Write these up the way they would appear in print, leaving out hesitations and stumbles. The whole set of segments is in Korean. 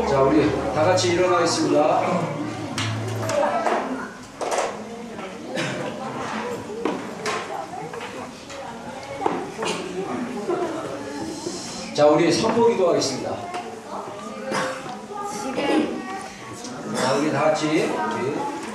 자, 우리 다 같이 일어나겠습니다. 자, 우리 선포기도 하겠습니다. 자, 우리 다 같이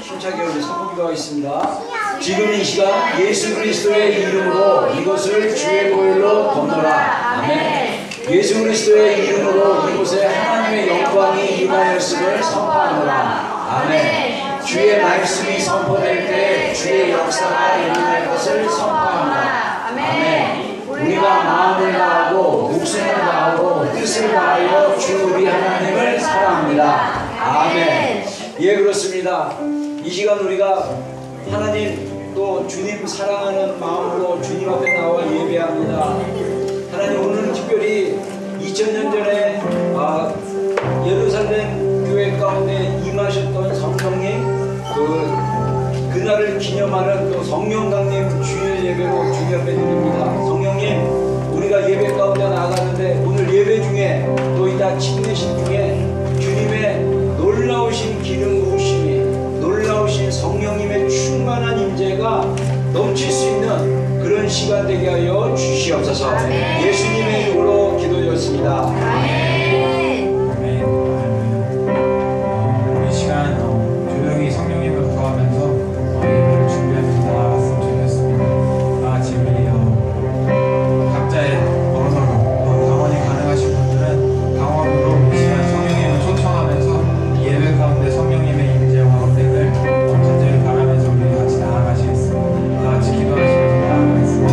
힘차게 우리 선포기도 하겠습니다. 지금 이 시간 예수 그리스도의 이름으로 이것을 주의 보혈로 덮노라. 아멘. 예수 그리스도의 이름으로 이곳에 하나님의 영광이 임하였음을 선포하노라. 아멘. 주의 말씀이 선포될 때 주의 역사가 일어날 것을 선포합니다. 아멘. 우리가 마음을 다하고 목숨을 다하고 뜻을 다하여 주 우리 하나님을 사랑합니다. 아멘. 예, 그렇습니다. 이 시간 우리가 하나님 또 주님 사랑하는 마음으로 주님 앞에 나와 예배합니다. 하나님, 오늘은 특별히 2000년 전에 예루살렘 교회 가운데 임하셨던 성령님, 그날을 기념하는 또 성령 강림 주일 예배로 주님 앞에 드립니다. 성령님, 우리가 예배 가운데 나가는데 오늘 예배 중에 또 이따 침례식 중에 주님의 놀라우신 기름 부으심이, 놀라우신 성령님의 충만한 임재가 넘칠 수 있는 그런 시간 되게 하여 주시옵소서. 아멘. 예수님의 이름으로 기도드렸습니다. 아멘. 이 시간 조용히 성령님을 구하면서 예배를 준비하면서 나아갔으면 좋겠습니다. 다 같이 우리 각자의 언어로 강원이 가능하신 분들은 강원으로 이 시간 성령님을 초청하면서 예배 가운데 성령님의 임재와 은혜를 간절히 바라면서 우리 같이 나아가시겠습니다. 다 같이 기도하시면서 나아가겠습니다.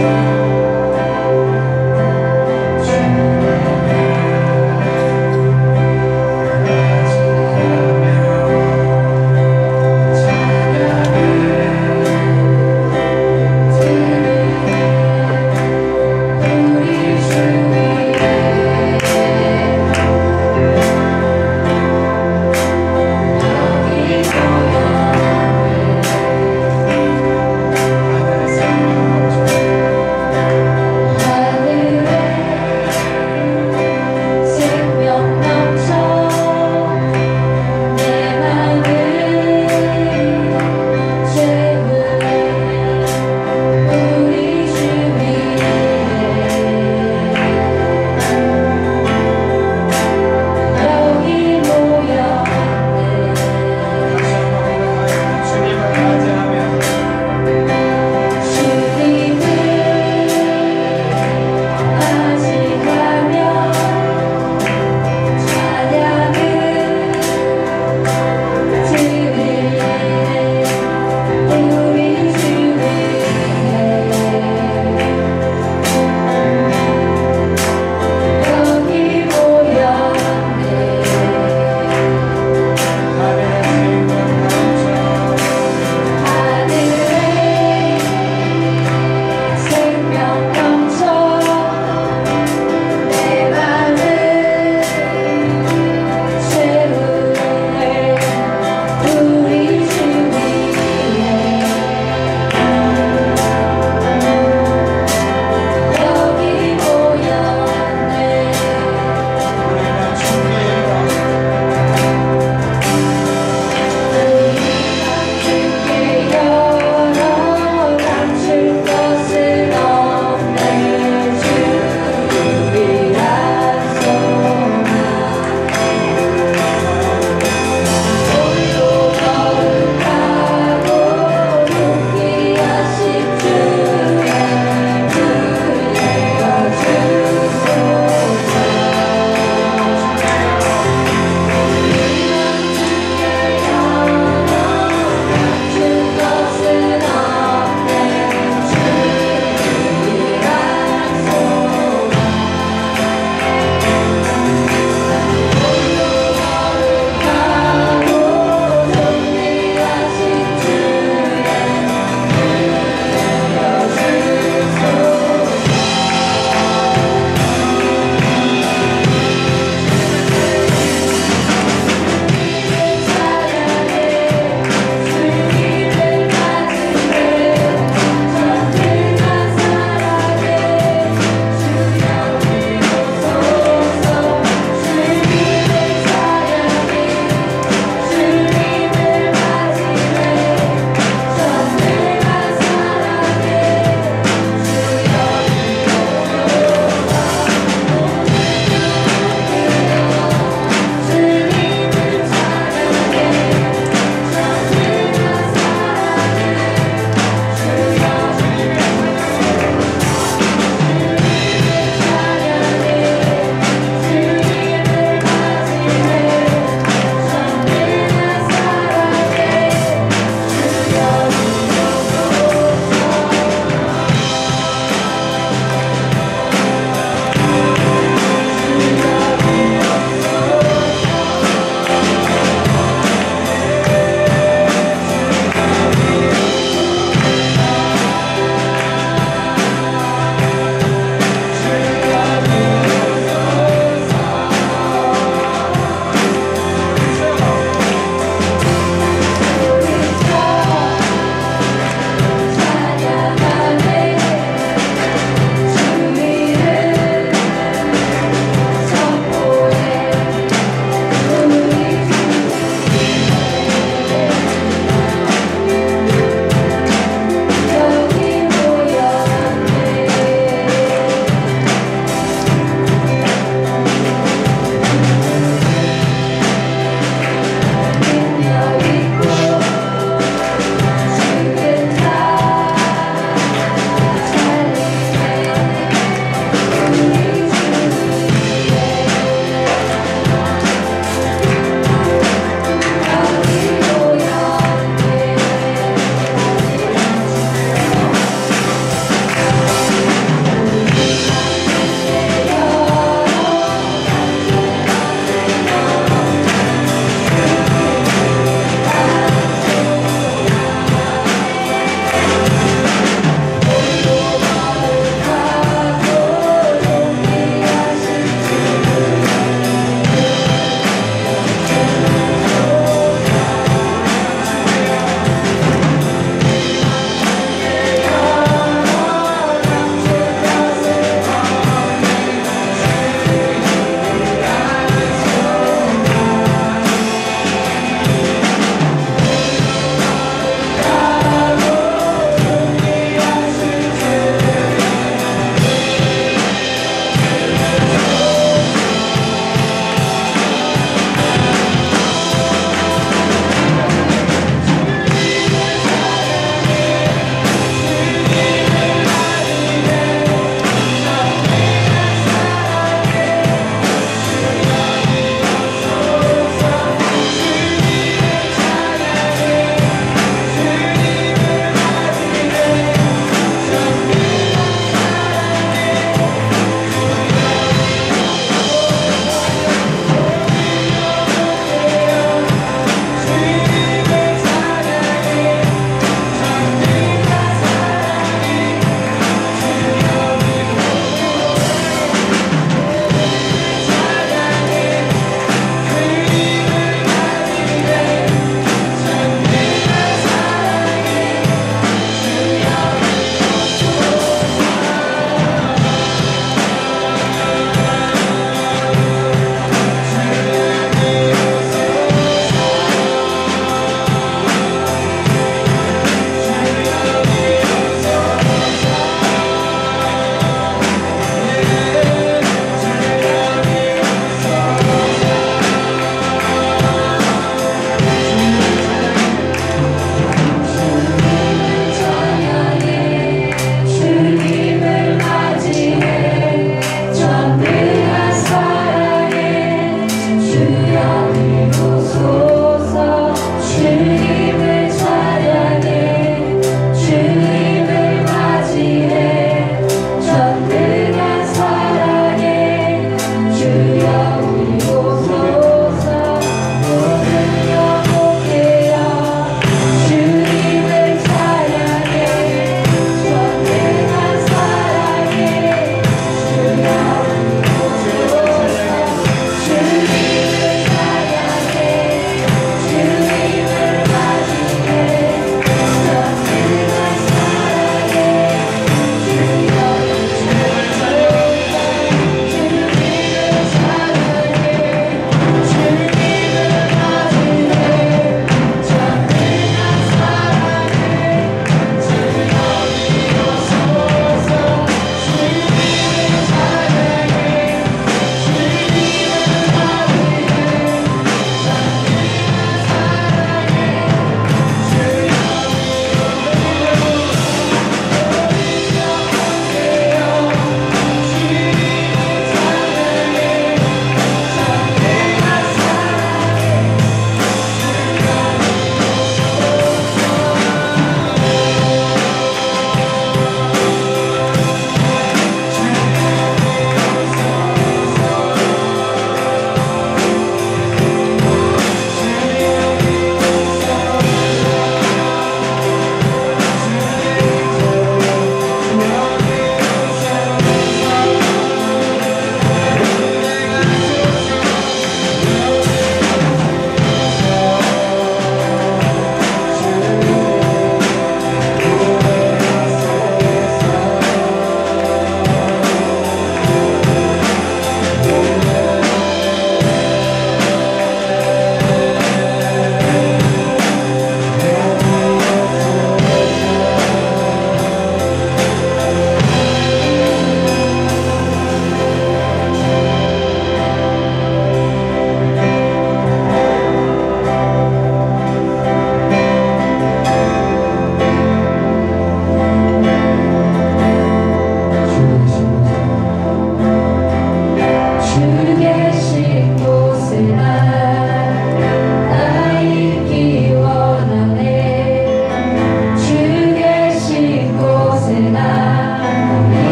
하늘의 사랑을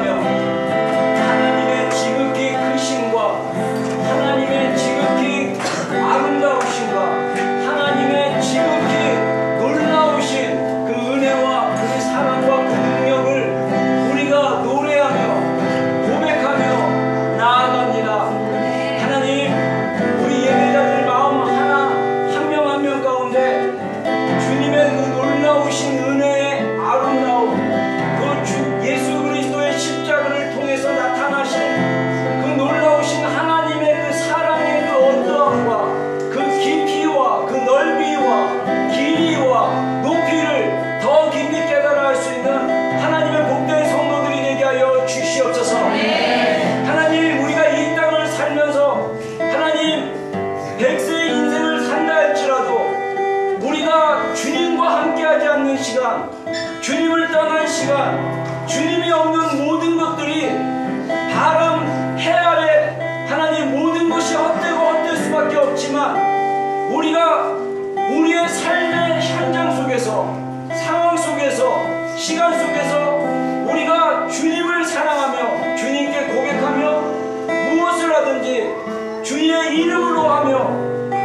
노래하며 하나님의 지극히 크심과 하나님의 지극히 아름다우심과 하나님의 지극히 놀라우신 그 은혜와 그 사랑과 그 능력을 우리가 노래하며 고백하며 나아갑니다. 하나님, 우리 예배자들 마음 하나 한 명 한 명 가운데 주님의 그 놀라우신 은혜의 아름다움, 그 주 예수 그리스도의 십자가를 통해서 나타나신 그 놀라우신 하나님의 그 사랑의 그 어떠함과 그 깊이와 그 넓이와 길이와 높이를 더 깊이 깨달아 할 수 있는 하나님의 복된 성도들이 되게 하여 주시옵소서. 하나님, 우리가 이 땅을 살면서 하나님 100세의 인생을 산다 할지라도 우리가 주님과 함께하지 않는 시간, 주님을 떠난 시간, 주님이 없는 모든 것들이 바람, 해 아래 하나님 모든 것이 헛되고 헛될 수밖에 없지만 우리가 우리의 삶의 현장 속에서, 상황 속에서, 시간 속에서 우리가 주님을 사랑하며 주님께 고백하며 무엇을 하든지 주님의 이름으로 하며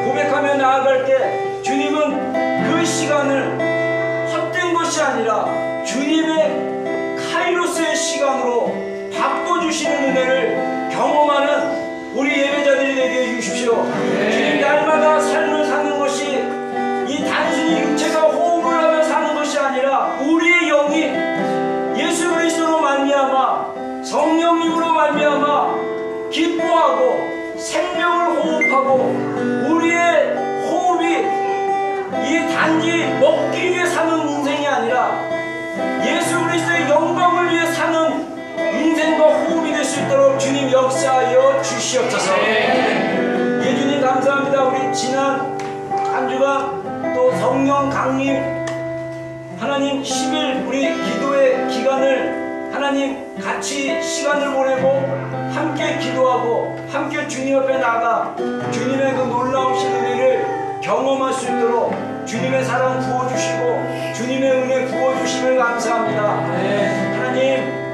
고백하며 나아갈 때 주님은 그 시간을 헛된 것이 아니라 주님의 카이로스의 시간으로 바꿔주시는 은혜를 경험하는 우리 예배자들이 되게 해주십시오. 주님, 날마다 삶을 사는 것이 이 단순히 육체가 호흡을 하며 사는 것이 아니라 우리의 영이 예수 그리스도로 말미암아 성령님으로 말미암아 기뻐하고 생명을 호흡하고 우리의 호흡이 이 단지 먹기 위해 사는 인생이 아니라 예수 그리스도의 영광을 위해 사는 인생과 호흡이 될 수 있도록 주님 역사하여 주시옵소서. 예주님 감사합니다. 우리 지난 한 주간 또 성령 강림 하나님 10일 우리 기도의 기간을 하나님 같이 시간을 보내고 함께 기도하고 함께 주님 앞에 나가 주님의 그 놀라우신 은혜를 경험할 수 있도록 주님의 사랑 부어주시고 주님의 은혜 부어주심을 감사합니다. 하나님,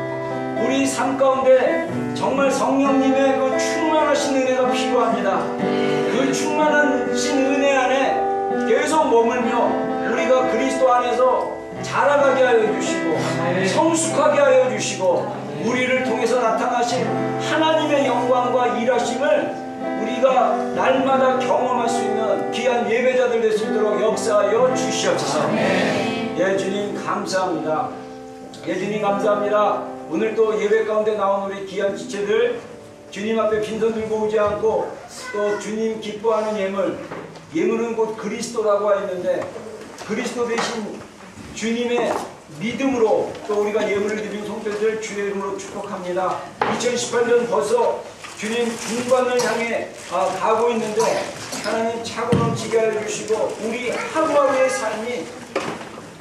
우리 삶 가운데 정말 성령님의 그 충만하신 은혜가 필요합니다. 그 충만하신 은혜 안에 계속 머물며 우리가 그리스도 안에서 자라가게 하여 주시고 성숙하게 하여 주시고 우리를 통해서 나타나신 하나님의 영광과 일하심을 우리가 날마다 경험할 수 있는 귀한 예배자들 될 수 있도록 역사하여 주시옵소서. 예, 주님 감사합니다. 예, 주님 감사합니다. 오늘 또 예배 가운데 나온 우리 귀한 지체들 주님 앞에 빈손 들고 오지 않고 또 주님 기뻐하는 예물은 곧 그리스도라고 하였는데 그리스도 대신 주님의 믿음으로 또 우리가 예물을 드린 성도들 주의 이름으로 축복합니다. 2018년 벌써 주님 중반을 향해 가고 있는데 하나님 차고 넘치게 하여 주시고 우리 하루하루의 삶이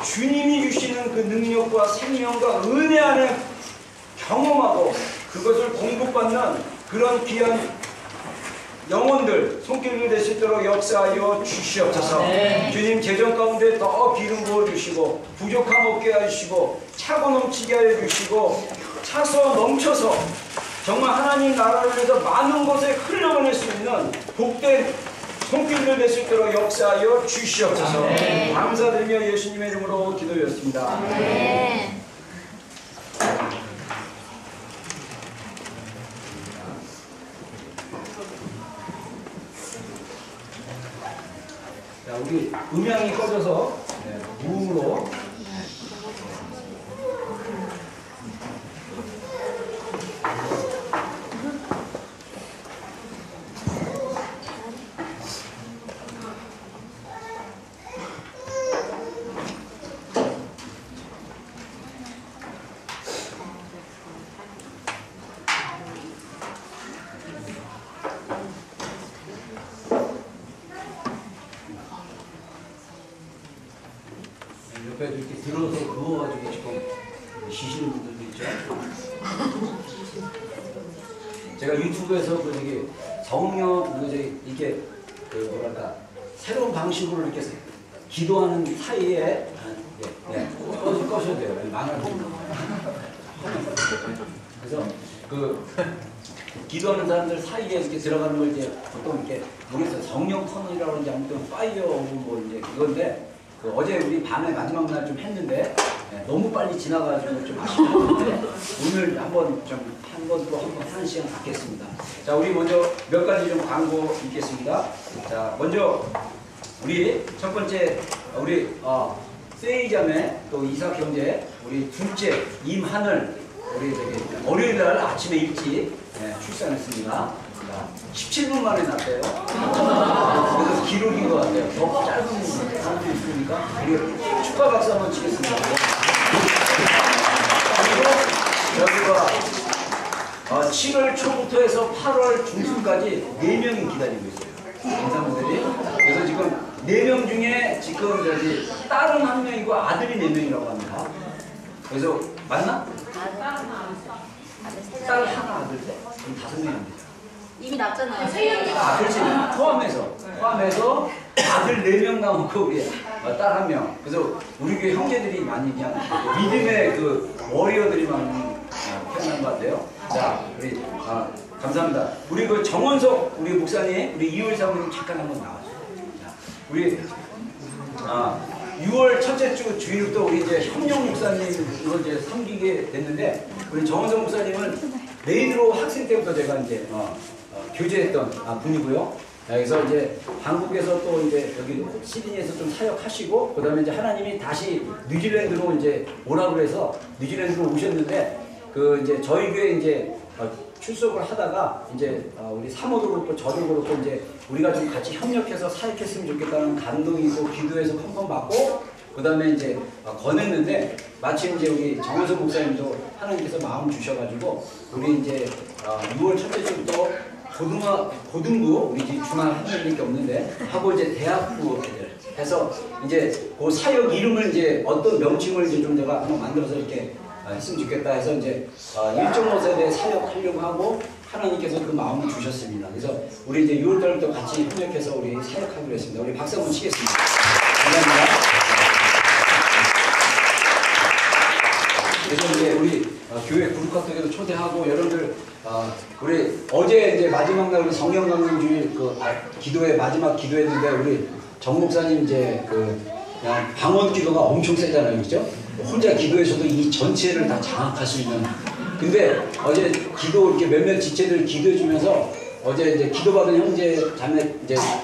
주님이 주시는 그 능력과 생명과 은혜 안에 경험하고 그것을 공급받는 그런 귀한 영혼들 손길을 낼 수 있도록 역사하여 주시옵소서. 주님 재정 가운데 더 기름 부어주시고 부족함 없게 해주시고 차고 넘치게 하여 주시고 차서 넘쳐서 정말 하나님 나라를 위해서 많은 곳에 흘려보낼 수 있는 복된 손길을 낼 수 있도록 역사하여 주시옵소서. 감사드리며 예수님의 이름으로 기도드렸습니다. 자, 우리 음향이 꺼져서 무음으로 옆에 이렇게 들어서 누워가지고 지금 쉬시는 분들도 있죠. 제가 유튜브에서 그 저기 성령 이렇게 그 뭐랄까 새로운 방식으로 이렇게 기도하는 사이에 꺼셔도 돼요. 망할 수 있는 그래서 그 기도하는 사람들 사이에 이렇게 들어가는 걸 이제 보통 이렇게 우리에서 성령 터널이라고 하는지 아무튼 파이어 뭐 이제 그건데 그 어제 우리 밤에 마지막 날 좀 했는데 너무 빨리 지나가지고 좀 아쉽는데 오늘 한번 좀 한 번 또 한 번 하는 시간 갖겠습니다. 자, 우리 먼저 몇 가지 좀 광고 있겠습니다. 자, 먼저 우리 첫 번째 우리 세이자매 또 이삭 형제 우리 둘째 임하늘 우리 저기 월요일날 아침에 일찍 출산했습니다. 자, 17분 만에 났대요. 그래서 기록인 것 같아요. 더 짧은 사람도 있으니까 우리 축하 박수 한번 치겠습니다. 그리고 여기가 7월 초부터 해서 8월 중순까지 4명이 기다리고 있어요. 임산부들이. 그래서 지금 4명 중에 지금 저기 딸은 1명이고 아들이 4명이라고 합니다. 그래서 맞나? 딸 하나 아들 셋? 그럼 5명이 안 되죠. 이미 났잖아요. 아, 그렇지. 포함해서 아들 4명 남았고 우리 딸 1명. 그래서 우리 교회 형제들이 많이 그냥 믿음의 그 워리어들이 많이 태어난 것 같아요. 자, 우리 감사합니다. 우리 그 정원석 우리 목사님, 우리 이월 사모님 잠깐 한번 나와주세요. 자, 우리 6월 첫째 주 주일부터 우리 이제 협력 목사님 이걸 이제 섬기게 됐는데 우리 정원석 목사님은 메이드로 학생 때부터 제가 이제 교제했던 분이고요. 그래서 이제 한국에서 또 이제 여기 시드니에서 좀 사역하시고 그다음에 이제 하나님이 다시 뉴질랜드로 이제 오라고 그래서 뉴질랜드로 오셨는데 그 이제 저희 교회 이제 출석을 하다가 이제 우리 사모도 그렇고 저도 그렇고 이제 우리가 좀 같이 협력해서 사역했으면 좋겠다는 감동이고 기도해서 컴펌 받고 그다음에 이제 권했는데 마침 이제 우리 정원석 목사님도 하나님께서 마음 주셔가지고 우리 이제 6월 첫째 주부터 고등부 우리 중앙 학생들밖에 없는데 하고 이제 대학부 애들 해서 이제 그 사역 이름을 이제 어떤 명칭을 이제 좀 제가 한번 만들어서 이렇게 했으면 좋겠다 해서 이제 1.5세대 사역하려고 하고 하나님께서 그 마음을 주셨습니다. 그래서 우리 이제 6월달부터 같이 협력해서 우리 사역하기로 했습니다. 우리 박수 한번 치겠습니다. 감사합니다. 그래서 이제 우리 교회 그룹학교에도 초대하고 여러분들 우리 어제 이제 마지막 날 우리 성령 강림 주일 그 기도회 마지막 기도했는데 우리 정 목사님 이제 그 그냥 방언 기도가 엄청 세잖아요, 그렇죠? 혼자 기도해서도 이 전체를 다 장악할 수 있는. 근데 어제 기도 이렇게 몇몇 지체들 기도해주면서 어제 이제 기도받은 형제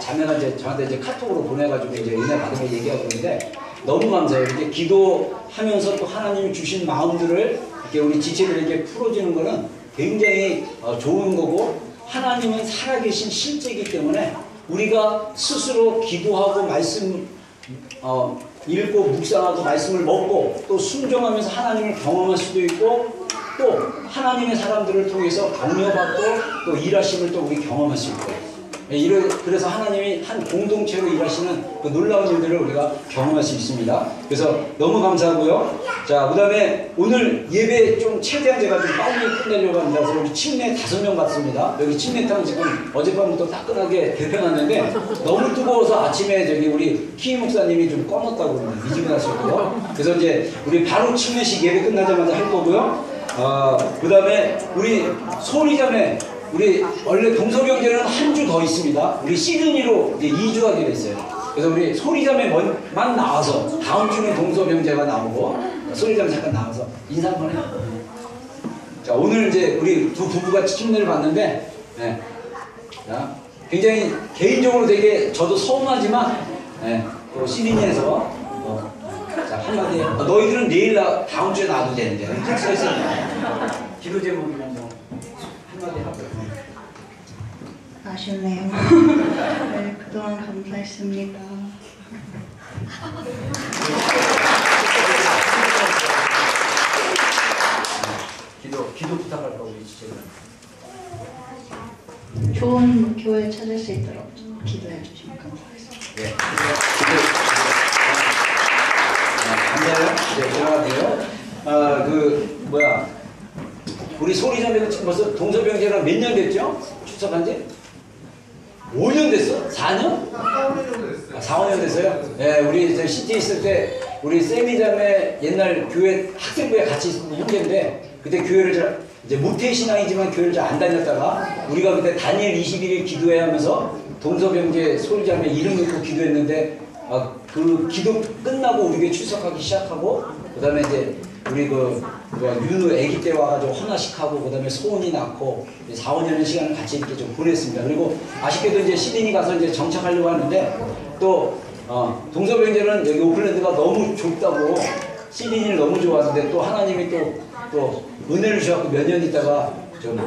자매가 이제 저한테 이제 카톡으로 보내가지고 이제 은혜 받은 거 얘기하고 있는데 너무 감사해요. 이렇게 기도하면서 또 하나님이 주신 마음들을 이렇게 우리 지체들에게 풀어주는 거는 굉장히 좋은 거고 하나님은 살아계신 실제이기 때문에 우리가 스스로 기도하고 말씀 읽고 묵상하고 말씀을 먹고 또 순종하면서 하나님을 경험할 수도 있고 또 하나님의 사람들을 통해서 격려받고 또 일하심을 또 우리 경험할 수 있고 그래서 하나님이 한 공동체로 일하시는 그 놀라운 일들을 우리가 경험할 수 있습니다. 그래서 너무 감사하고요. 자, 그 다음에 오늘 예배 좀 최대한 제가 좀 빨리 끝내려고 합니다. 그래서 우리 침례 5명 받습니다. 여기 침례탕 지금 어젯밤부터 따끈하게 데펴놨는데 너무 뜨거워서 아침에 저기 우리 키이 목사님이 좀 꺼놨다고 그러는데 미지근하셨고요. 그래서 이제 우리 바로 침례식 예배 끝나자마자 할 거고요. 그 다음에 우리 소리자매 우리 원래 동서병제는 한 주 더 있습니다. 우리 시드니로 이제 2주 하기로 했어요. 그래서 우리 소리자매만 나와서 다음 주는 동서병제가 나오고 소리자매 잠깐 나와서 인사 한번 해요. 자, 오늘 이제 우리 두 부부가 침례를 받는데 자, 굉장히 개인적으로 되게 저도 서운하지만 또 시드니에서 자, 한마디 너희들은 내일 다음 주에 나와도 되는데 써 있어요. 기도 제목이면 뭐 한마디 하고요. 아쉽네요. 네, 그동안 감사했습니다. 기도 부탁할까 우리 지체들. 좋은 교회 찾을 수 있도록 기도해 주시면 감사하겠습니다. 네. 감사해요. 네, 들어가세요. 그 뭐야? 우리 소리자매가 지금 벌써 동서병제랑 몇 년 됐죠? 출석한 지? 5년 됐어? 4년? 4, 5년 됐어요? 네, 우리 시티 있을 때 우리 세미자매 옛날 교회 학생부에 같이 있었던 형제인데 그때 교회를 이제 모태신앙이지만 교회를 잘 안 다녔다가 우리가 그때 다니엘 21일 기도회 하면서 동서병제 소리자매 이름 읽고 기도했는데 그 기도 끝나고 우리 교회 출석하기 시작하고 그 다음에 이제 우리 윤우 아기 때 와가지고 헌화식하고 그 다음에 소원이 낳고 4, 5년의 시간을 같이 이렇게 좀 보냈습니다. 그리고 아쉽게도 이제 시드니 가서 이제 정착하려고 하는데 또 동서병제는 여기 오클랜드가 너무 좁다고 시드니를 너무 좋아하는데 또 하나님이 또 은혜를 주셔서 몇 년 있다가 좀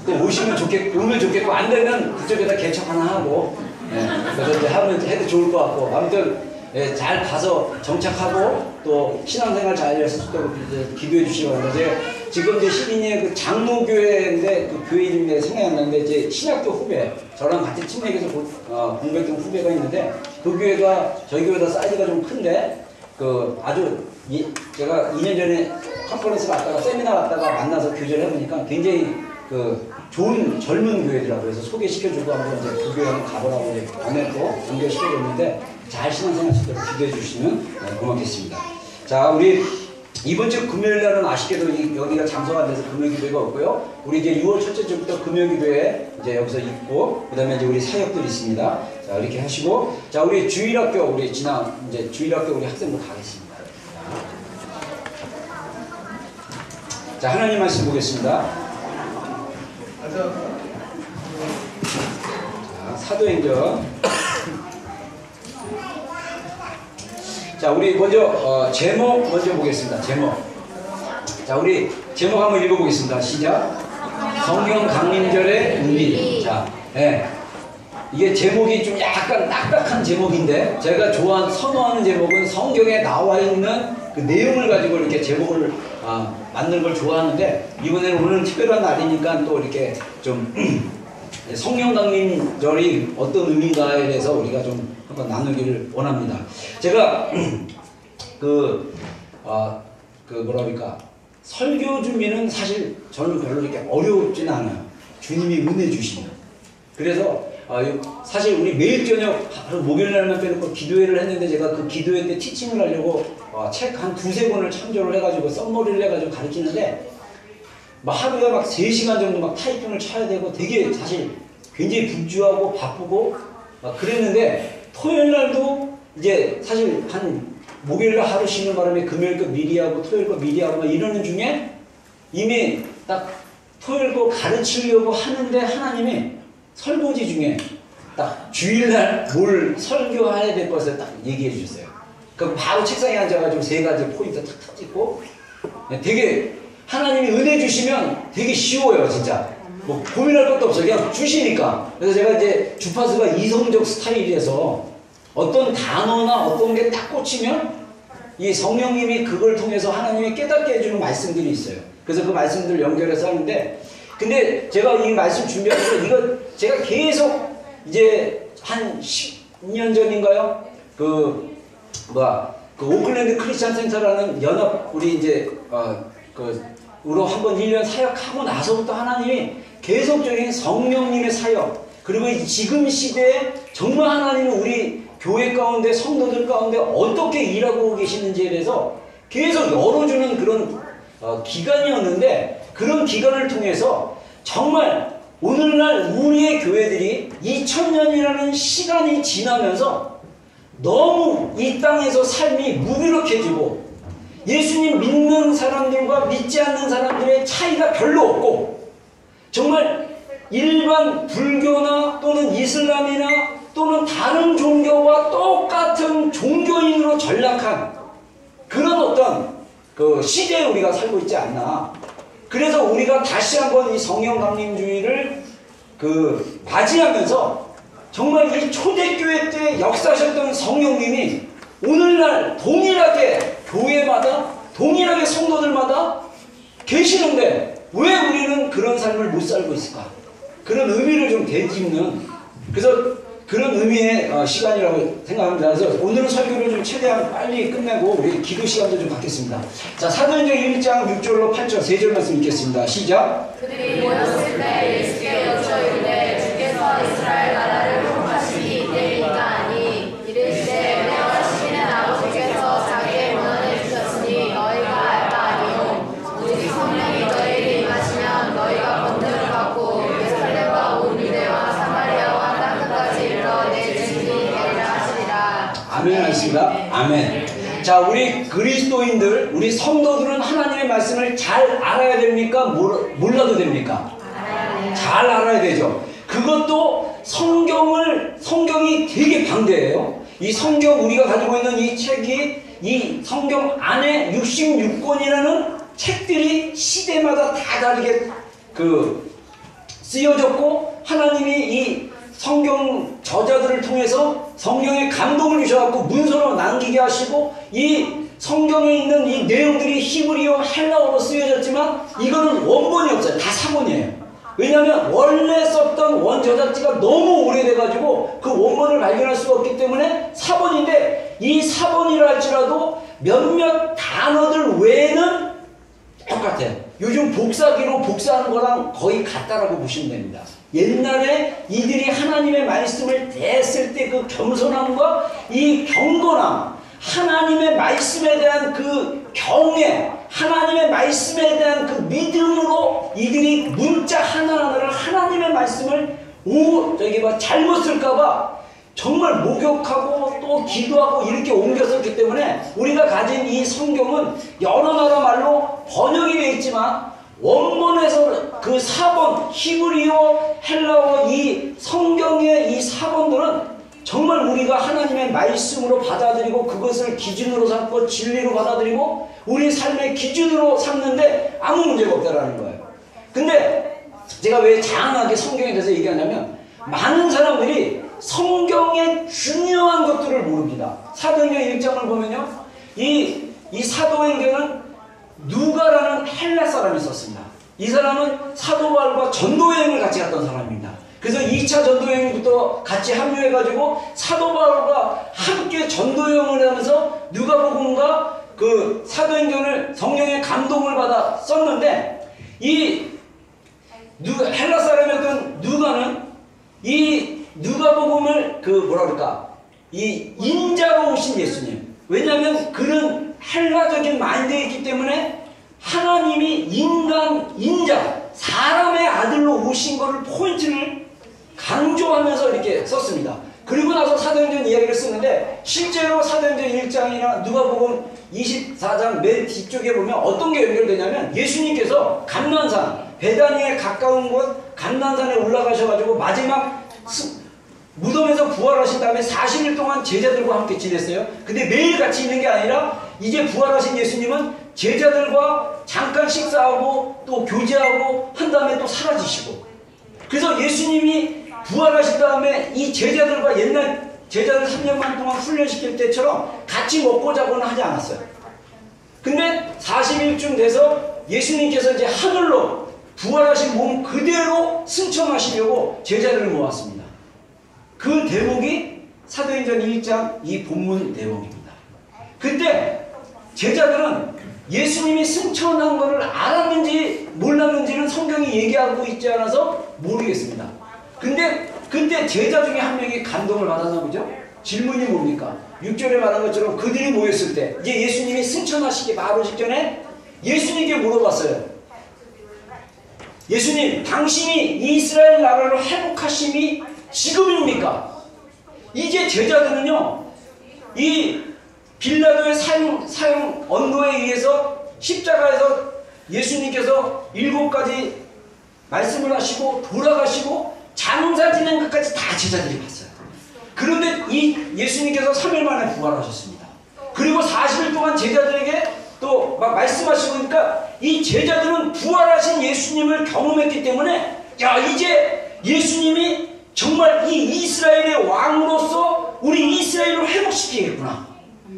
또 오면 좋겠고 안 되면 그쪽에다 개척 하나 하고 그래서 이제 해도 좋을 것 같고 아무튼 잘 가서 정착하고 또 신앙생활 잘 해서 또 기도해 주시기 바랍니다. 지금 이제 시드니의 그 장로교회인데 그 교회 이름이 내가 생각이 안 나는데 이제 신학교 후배 저랑 같은 친맥에서 공부했던 후배가 있는데 그 교회가 저희 교회보다 사이즈가 좀 큰데 제가 2년 전에 컨퍼런스 갔다가 세미나 갔다가 만나서 교제를 해보니까 굉장히 좋은 젊은 교회더라고요. 그래서 소개시켜주고 한번 이제 그 교회 한번 가보라고 이제 보냈고 연결시켜줬는데 잘 신앙생활 제대로 기도해 주시면 고맙겠습니다. 자, 우리 이번 주 금요일 날은 아쉽게도 여기가 장소가 안 돼서 금요 기도회가 없고요. 우리 이제 6월 첫째 주부터 금요 기도회 이제 여기서 있고, 그 다음에 이제 우리 사역들이 있습니다. 자, 이렇게 하시고, 자, 우리 주일학교, 우리 이제 주일학교 우리 학생들 가겠습니다. 자, 하나님 말씀 보겠습니다. 자, 사도행전. 자, 우리 먼저 제목 먼저 보겠습니다. 제목. 자, 우리 제목 한번 읽어보겠습니다. 시작. 성령 강림절의 의미. 자, 이게 제목이 좀 약간 딱딱한 제목인데 제가 선호하는 제목은 성경에 나와 있는 그 내용을 가지고 이렇게 제목을 만드는 걸 좋아하는데 이번에는 오늘은 특별한 날이니까 또 이렇게 좀 성령 강림절이 어떤 의미인가에 대해서 우리가 좀 한번 나누기를 원합니다. 제가 뭐라 그럴까 설교 준비는 사실 저는 별로 이렇게 어렵지는 않아요. 주님이 은혜 주시면. 그래서 사실 우리 매일 저녁 목요일 날만 빼놓고 기도회를 했는데 제가 그 기도회 때 티칭을 하려고 책 한 두세 권을 참조를 해가지고 썸머리를 해가지고 가르치는데 하루에 막 3시간 정도 막 타이핑을 쳐야 되고 되게 사실 굉장히 분주하고 바쁘고 그랬는데 토요일 날도 이제 사실 한 목요일 날 하루 쉬는 바람에 금요일 거 미리 하고 토요일 거 미리 하고 막 이러는 중에 이미 딱 토요일 거 가르치려고 하는데 하나님이 설거지 중에 딱 주일날 뭘 설교해야 될 것을 딱 얘기해 주셨어요. 그럼 바로 책상에 앉아가지고 3가지 포인트 탁탁 찍고 되게 하나님이 은혜 주시면 되게 쉬워요. 진짜 뭐 고민할 것도 없어요. 그냥 주시니까. 그래서 제가 이제 주파수가 이성적 스타일이라서 어떤 단어나 어떤 게 딱 꽂히면 이 성령님이 그걸 통해서 하나님이 깨닫게 해주는 말씀들이 있어요. 그래서 그 말씀들 연결해서 하는데 근데 제가 이 말씀 준비하면서 이거 제가 계속 이제 한 10년 전인가요? 그 오클랜드 크리스찬 센터라는 연합 우리 이제 우로 한번 1년 사역하고 나서부터 하나님이 계속적인 성령님의 사역 그리고 지금 시대에 정말 하나님은 우리 교회 가운데 성도들 가운데 어떻게 일하고 계시는지에 대해서 계속 열어주는 그런 기간이었는데 그런 기간을 통해서 정말 오늘날 우리의 교회들이 2000년이라는 시간이 지나면서 너무 이 땅에서 삶이 무기력해지고 예수님 믿는 사람들과 믿지 않는 사람들의 차이가 별로 없고 정말 일반 불교나 또는 이슬람이나 또는 다른 종교와 똑같은 종교인으로 전락한 그런 어떤 그 시대에 우리가 살고 있지 않나. 그래서 우리가 다시 한번 이 성령 강림주의를 맞이하면서 정말 이 초대교회 때 역사하셨던 성령님이 오늘날 동일하게 교회마다 동일하게 성도들마다 계시는데 왜 우리는 그런 삶을 못 살고 있을까? 그런 의미를 좀 되짚는 그래서 그런 의미의 시간이라고 생각합니다. 그래서 오늘은 설교를 좀 최대한 빨리 끝내고 우리 기도 시간도 좀 갖겠습니다. 자, 사도행전 1장 6절로 8절 3절 말씀 읽겠습니다. 시작. 그들이 모였을 때 예수께 여쭈어 이르되 주께서 이스라엘 나라를 회복하시니 이때이니까 아니 이르시되 은혜하시는 아버지께서 자기의 권한을 주셨으니 너희가 알 바 아니요 오직 성령이 너희에게 임하시면 아멘. 자, 우리 그리스도인들, 우리 성도들은 하나님의 말씀을 잘 알아야 됩니까? 몰라도 됩니까? 잘 알아야 되죠. 그것도 성경이 되게 방대해요. 이 성경, 우리가 가지고 있는 이 책이, 이 성경 안에 66권이라는 책들이 시대마다 다 다르게 쓰여졌고, 하나님이 이 성경 저자들을 통해서 성경의 감동을 주셔갖고 문서로 남기게 하시고, 이 성경에 있는 이 내용들이 히브리어, 헬라어로 쓰여졌지만 이거는 원본이 없어요. 다 사본이에요. 왜냐하면 원래 썼던 원저작지가 너무 오래돼가지고 그 원본을 발견할 수가 없기 때문에 사본인데, 이 사본이라 할지라도 몇몇 단어들 외에는 똑같아요. 요즘 복사기로 복사하는 거랑 거의 같다라고 보시면 됩니다. 옛날에 이들이 하나님의 말씀을 대했을 때 그 겸손함과 이 경건함, 하나님의 말씀에 대한 그 경외, 하나님의 말씀에 대한 그 믿음으로 이들이 문자 하나하나를, 하나님의 말씀을 잘못 쓸까봐 정말 목욕하고 또 기도하고 이렇게 옮겼었기 때문에, 우리가 가진 이 성경은 여러 나라 말로 번역이 되어 있지만 원본에서 그 사본, 히브리어, 헬라어, 이 성경의 이 사본들은 정말 우리가 하나님의 말씀으로 받아들이고 그것을 기준으로 삼고 진리로 받아들이고 우리 삶의 기준으로 삼는데 아무 문제가 없다라는 거예요. 근데 제가 왜 장황하게 성경에 대해서 얘기하냐면, 많은 사람들이 성경의 중요한 것들을 모릅니다. 사도행전 1장을 보면요, 이 사도행전은 누가라는 헬라 사람이 썼습니다. 이 사람은 사도 바울과 전도여행을 같이 갔던 사람입니다. 그래서 2차 전도여행부터 같이 합류해가지고 사도 바울과 함께 전도여행을 하면서 누가복음과 그 사도행전을 성령의 감동을 받아 썼는데, 이 헬라 사람이었던 누가는 이 누가복음을 이 인자로 오신 예수님, 왜냐하면 그는 헬라적인 마인드에 있기 때문에 하나님이 인자, 사람의 아들로 오신 것을 포인트를 강조하면서 이렇게 썼습니다. 그리고 나서 사도행전 이야기를 쓰는데, 실제로 사도행전 1장이나 누가복음 24장 맨 뒤쪽에 보면 어떤 게 연결되냐면, 예수님께서 감난산, 베다니에 가까운 곳 감난산에 올라가셔가지고 마지막 무덤에서 부활하신 다음에 40일 동안 제자들과 함께 지냈어요. 근데 매일 같이 있는 게 아니라 이제 부활하신 예수님은 제자들과 잠깐 식사하고 또 교제하고 한 다음에 또 사라지시고, 그래서 예수님이 부활하신 다음에 이 제자들과 옛날 제자들 3년만 동안 훈련시킬 때처럼 같이 먹고 자고는 하지 않았어요. 근데 40일쯤 돼서 예수님께서 이제 하늘로 부활하신 몸 그대로 승천하시려고 제자들을 모았습니다. 그 대목이 사도행전 1장 이 본문 대목입니다. 그때 제자들은 예수님이 승천한 것을 알았는지 몰랐는지는 성경이 얘기하고 있지 않아서 모르겠습니다. 근데 그때 제자 중에 한 명이 감동을 받았나 보죠? 질문이 뭡니까? 6절에 말한 것처럼 그들이 모였을 때 이제 예수님이 승천하시기 바로 직전에 예수님께 물어봤어요. 예수님, 당신이 이스라엘 나라를 회복하심이 지금입니까? 이제 제자들은요, 이 빌라도의 사형 언도에 의해서 십자가에서 예수님께서 7가지 말씀을 하시고 돌아가시고 장사 지낸 것까지 다 제자들이 봤어요. 그런데 이 예수님께서 3일 만에 부활하셨습니다. 그리고 40일 동안 제자들에게 또 막 말씀하시고, 그러니까 이 제자들은 부활하신 예수님을 경험했기 때문에, 야, 이제 예수님이 정말 이 이스라엘의 왕으로서 우리 이스라엘을 회복시키겠구나.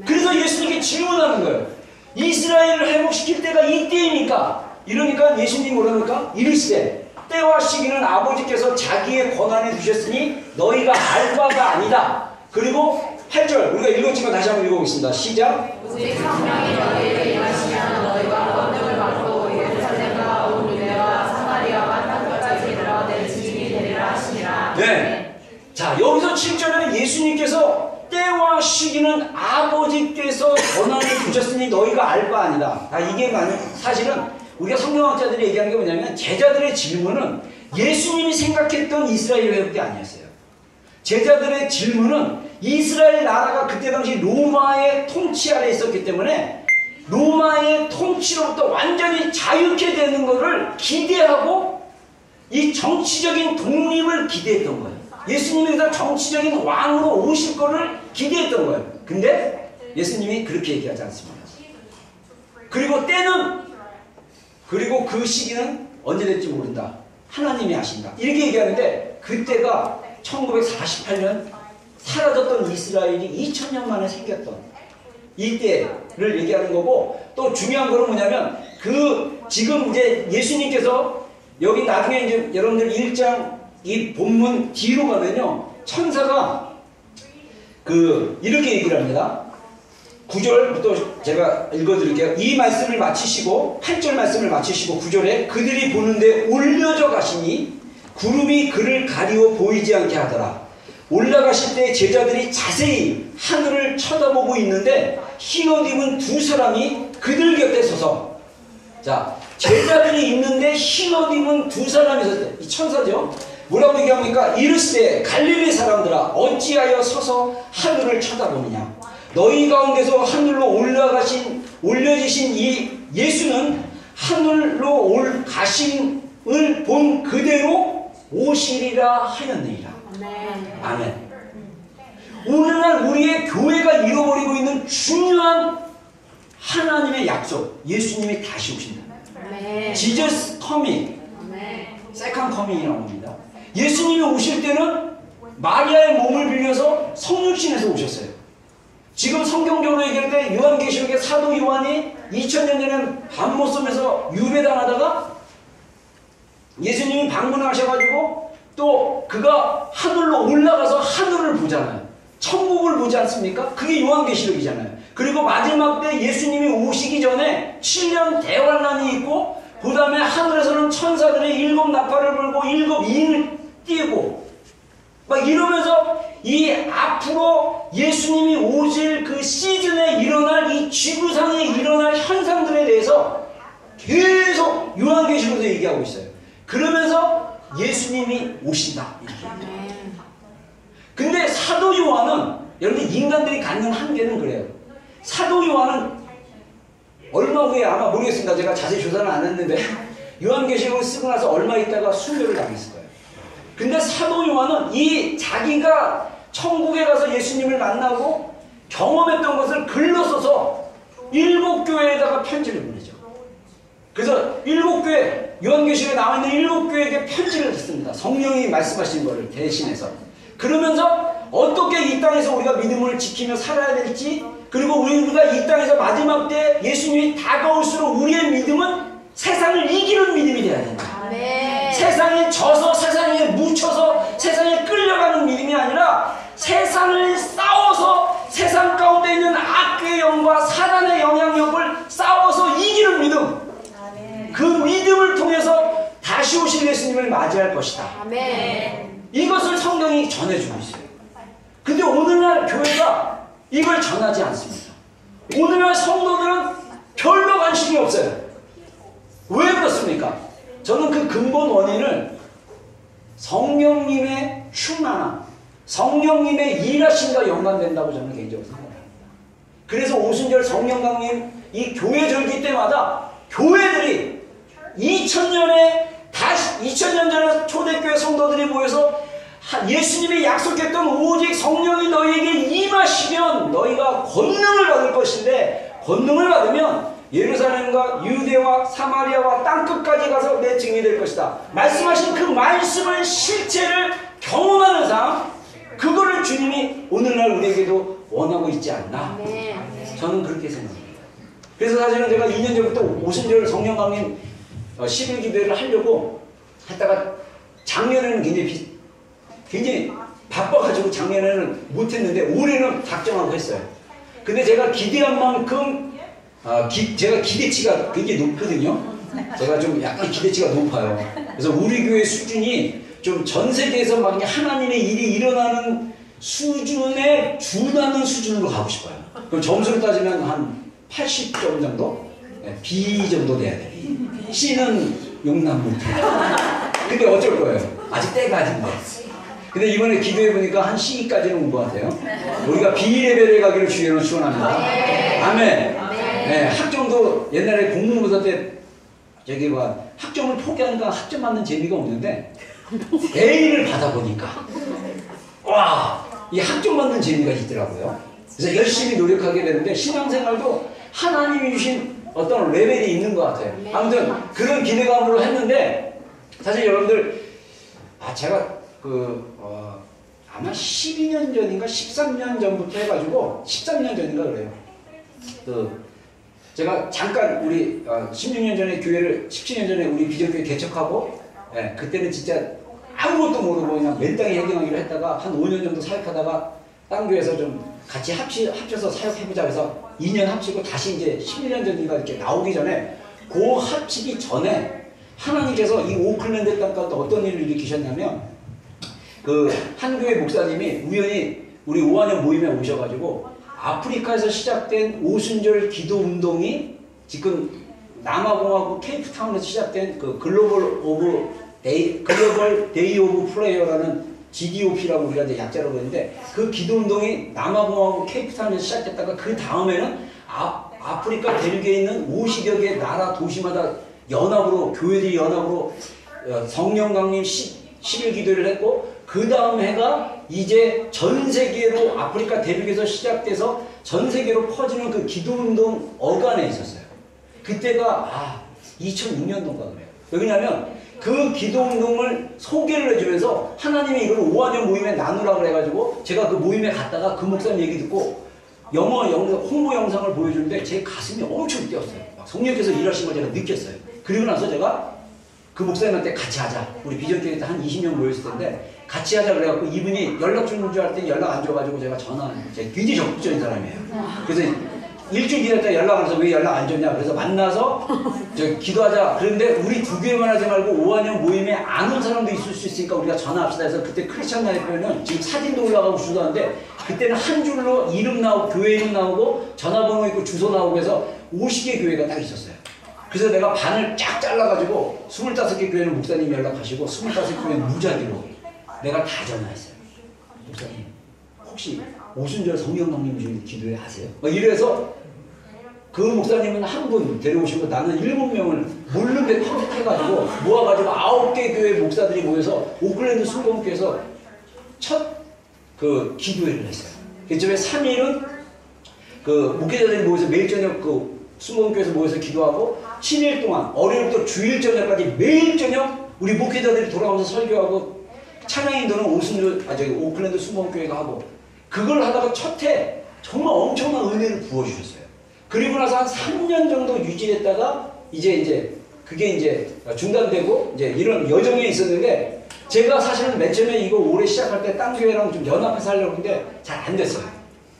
그래서 예수님께 질문하는 거예요. 이스라엘을 회복시킬 때가 이때입니까? 이러니까 예수님이 뭐랍니까? 이르시되 때와 시기는 아버지께서 자기의 권한에 두셨으니 너희가 알 바가 아니다. 그리고 8절 우리가 읽었지만 다시 한번 읽어보겠습니다. 시작. 오직 성령이 너희에게 임하시면 너희가 권능을 받고 예루살렘과 온 유대와 사마리아와 땅끝까지 이르러 내 증인이 되리라 하시니라. 네. 자, 여기서 7절에는 예수님께서 때와 시기는 아버지께서 권한을 두셨으니 너희가 알 바 아니다. 이게 사실은 우리가 성경학자들이 얘기하는 게 뭐냐면, 제자들의 질문은 예수님이 생각했던 이스라엘 회복이 아니었어요. 제자들의 질문은 이스라엘 나라가 그때 당시 로마의 통치 아래 있었기 때문에 로마의 통치로부터 완전히 자유케 되는 것을 기대하고 이 정치적인 독립을 기대했던 거예요. 예수님이 그래서 정치적인 왕으로 오실 거를 기대했던 거예요. 근데 예수님이 그렇게 얘기하지 않습니다. 그리고 때는, 그리고 그 시기는 언제 될지 모른다. 하나님이 아신다. 이렇게 얘기하는데 그때가 1948년 사라졌던 이스라엘이 2000년 만에 생겼던 이때를 얘기하는 거고, 또 중요한 거는 뭐냐면 그 지금 이제 예수님께서 여기 나중에 이제 여러분들 1장 이 본문 뒤로 가면요, 천사가 이렇게 얘기를 합니다. 9절부터 제가 읽어드릴게요. 이 말씀을 마치시고 8절 말씀을 마치시고 9절에 그들이 보는데 올려져 가시니 구름이 그를 가리워 보이지 않게 하더라. 올라가실 때 제자들이 자세히 하늘을 쳐다보고 있는데 흰옷 입은 두 사람이 그들 곁에 서서, 자, 제자들이 있는데 흰옷 입은 두 사람이 섰대. 이 천사죠. 뭐라고 얘기합니까? 이르시되 갈릴리 사람들아 어찌하여 서서 하늘을 쳐다보느냐. 너희 가운데서 하늘로 올려지신 이 예수는 하늘로 가심을 본 그대로 오시리라 하였느니라. 아멘. 오늘날 우리의 교회가 잃어버리고 있는 중요한 하나님의 약속, 예수님이 다시 오신다. Jesus coming, second coming이라고 합니다. 예수님이 오실 때는 마리아의 몸을 빌려서 성육신에서 오셨어요. 지금 성경적으로 얘기할 때 요한계시록의 사도 요한이 2000년 전에 밤모섬에서 유배당하다가 예수님이 방문하셔가지고 또 그가 하늘로 올라가서 하늘을 보잖아요. 천국을 보지 않습니까? 그게 요한계시록이잖아요. 그리고 마지막 때 예수님이 오시기 전에 7년 대환란이 있고 그 다음에 하늘에서는 천사들이 7 나팔을 불고 7 인을 띄고 막 이러면서 이 앞으로 예수님이 오실 그 시즌에 일어날 이 지구상에 일어날 현상들에 대해서 계속 요한계시록에서 얘기하고 있어요. 그러면서 예수님이 오신다. 근데 사도 요한은, 여러분 인간들이 갖는 한계는 그래요. 사도 요한은 얼마 후에, 아마 모르겠습니다. 제가 자세히 조사는 안 했는데 요한계시록을 쓰고 나서 얼마 있다가 순교를 당했을 거예요. 근데 사도 요한은 이 자기가 천국에 가서 예수님을 만나고 경험했던 것을 글로 써서 7교회에다가 편지를 보내죠. 그래서 7교회, 요한계시록에 나와 있는 7교회에게 편지를 썼습니다. 성령이 말씀하신 것을 대신해서. 그러면서 어떻게 이 땅에서 우리가 믿음을 지키며 살아야 될지, 그리고 우리가 이 땅에서 마지막 때 예수님이 다가올수록 우리의 믿음은 세상을 이기는 믿음이 되어야 된다. 아멘. 세상에 져서 세상에 묻혀서 세상에 끌려가는 믿음이 아니라 세상을 싸워서 세상 가운데 있는 악의 영과 사단의 영향력을 싸워서 이기는 믿음. 아멘. 그 믿음을 통해서 다시 오실 예수님을 맞이할 것이다. 아멘. 이것을 성경이 전해주고 있어요. 근데 오늘날 교회가 이걸 전하지 않습니다. 오늘날 성도들은 별로 관심이 없어요. 왜 그렇습니까? 저는 그 근본 원인을 성령님의 충만함, 성령님의 일하심과 연관된다고 저는 개인적으로 생각합니다. 그래서 오순절 성령 강림 이 교회 절기 때마다 교회들이 2000년 전에 초대교회 성도들이 모여서 예수님이 약속했던 오직 성령이 너희에게 임하시면 너희가 권능을 받을 것인데, 권능을 받으면 예루살렘과 유대와 사마리아와 땅끝까지 가서 내 증인이 될 것이다. 말씀하신 그 말씀을 실체를 경험하는 삶, 그거를 주님이 오늘날 우리에게도 원하고 있지 않나. 저는 그렇게 생각합니다. 그래서 사실은 제가 2년 전부터 오순절 성령 강림 10일 기도회를 하려고 했다가 작년에는 굉장히 바빠가지고 작년에는 못했는데 올해는 작정하고 했어요. 근데 제가 기대한 만큼 제가 기대치가 굉장히 높거든요. 제가 좀 약간 기대치가 높아요. 그래서 우리 교회 수준이 좀 전 세계에서 막 하나님의 일이 일어나는 수준에 준하는 수준으로 가고 싶어요. 그럼 점수를 따지면 한 80점 정도? B 정도 돼야 돼. C는 용납 못해. 근데 어쩔 거예요. 아직 때가 아닌데. 근데 이번에 기도해 보니까 한 C까지는 온 것 같아요. 우리가 B레벨에 가기를 주의로 축원합니다. 아멘. 네, 학점도 옛날에 공무원고사 때 저기 뭐 학점을 포기하니까 학점 맞는 재미가 없는데 A를 받아보니까 와, 이 학점 맞는 재미가 있더라고요. 그래서 열심히 노력하게 되는데 신앙생활도 하나님이 주신 어떤 레벨이 있는 것 같아요. 아무튼 그런 기대감으로 했는데 사실 여러분들 제가 아마 12년 전인가 13년 전부터 해가지고 13년 전인가 그래요. 제가 잠깐 우리 16년 전에 교회를 17년 전에 우리 비전교회 개척하고 그때는 진짜 아무것도 모르고 그냥 맨땅에 해경하기로 했다가 한 5년 정도 사역하다가 딴 교회에서 좀 같이 합쳐서 사역해보자 해서 2년 합치고 다시 이제 11년 전인가 이렇게 나오기 전에 그 합치기 전에 하나님께서 이 오클랜드 땅가운데 어떤 일을 일으키셨냐면 한 교회 목사님이 우연히 우리 5학년 모임에 오셔가지고 아프리카에서 시작된 오순절 기도 운동이 지금 남아공하고 케이프타운에서 시작된 글로벌 데이 오브 프레이어라는 GDOP라고 우리가 이제 약자로 그러는데 그 기도 운동이 남아공하고 케이프타운에서 시작됐다가 그 다음에는 아프리카 대륙에 있는 50여 개 나라 도시마다 연합으로 교회들이 연합으로 성령 강림 10일 기도를 했고 그 다음 해가 이제 전 세계로 아프리카 대륙에서 시작돼서 전 세계로 퍼지는 그 기도운동 어간에 있었어요. 그때가 2006년도인가 그래요. 왜냐하면 그 기도운동을 소개를 해주면서 하나님이 이걸 5학년 모임에 나누라고 해가지고 제가 그 모임에 갔다가 그 목사님 얘기 듣고 홍보 영상을 보여주는데 제 가슴이 엄청 뛰었어요. 막 성령께서 일하신 걸 제가 느꼈어요. 그리고 나서 제가 그 목사님한테 같이 하자. 우리 비전교회 때 한 20명 모였을 텐데 같이 하자 그래갖고 이분이 연락 주는 줄 알았더니 연락 안 줘가지고 제가 제가 굉장히 적극적인 사람이에요. 그래서 일주일 지났다 연락 안 해서 왜 연락 안 줬냐 그래서 만나서 기도하자. 그런데 우리 두 교회만 하지 말고 5학년 모임에 안 온 사람도 있을 수 있으니까 우리가 전화합시다 해서 그때 크리스찬 대표는 지금 사진도 올라가고 주소도 하는데 그때는 한 줄로 이름 나오고 교회 이름 나오고 전화번호 있고 주소 나오고 해서 50개 교회가 딱 있었어요. 그래서 내가 반을 쫙 잘라가지고 25개 교회는 목사님이 연락하시고 25교회는 무작위로 내가 다 전화했어요. 목사님 혹시 오순절 성령 강림 중에 기도회 하세요? 막 이래서 그 목사님은 한 분 데려오시고 나는 7명을 모르는데 컨택해가지고 모아가지고 9개 교회 목사들이 모여서 오클랜드 순복음교회에서 첫 기도회를 했어요. 그쯤에 3일은 목회자들이 모여서 매일 저녁 순복음교회에서 모여서 기도하고 7일 동안 월요일부터 주일 저녁까지 매일 저녁 우리 목회자들이 돌아오면서 설교하고 찬양인도는 오클랜드 순복음교회가 하고 그걸 하다가 첫 해 정말 엄청난 은혜를 부어주셨어요. 그리고 나서 한 3년 정도 유지했다가 그게 중단되고 이런 여정이 있었는데 제가 사실은 맨 처음에 이거 올해 시작할 때 딴 교회랑 좀 연합해서 하려고 했는데 잘 안 됐어요.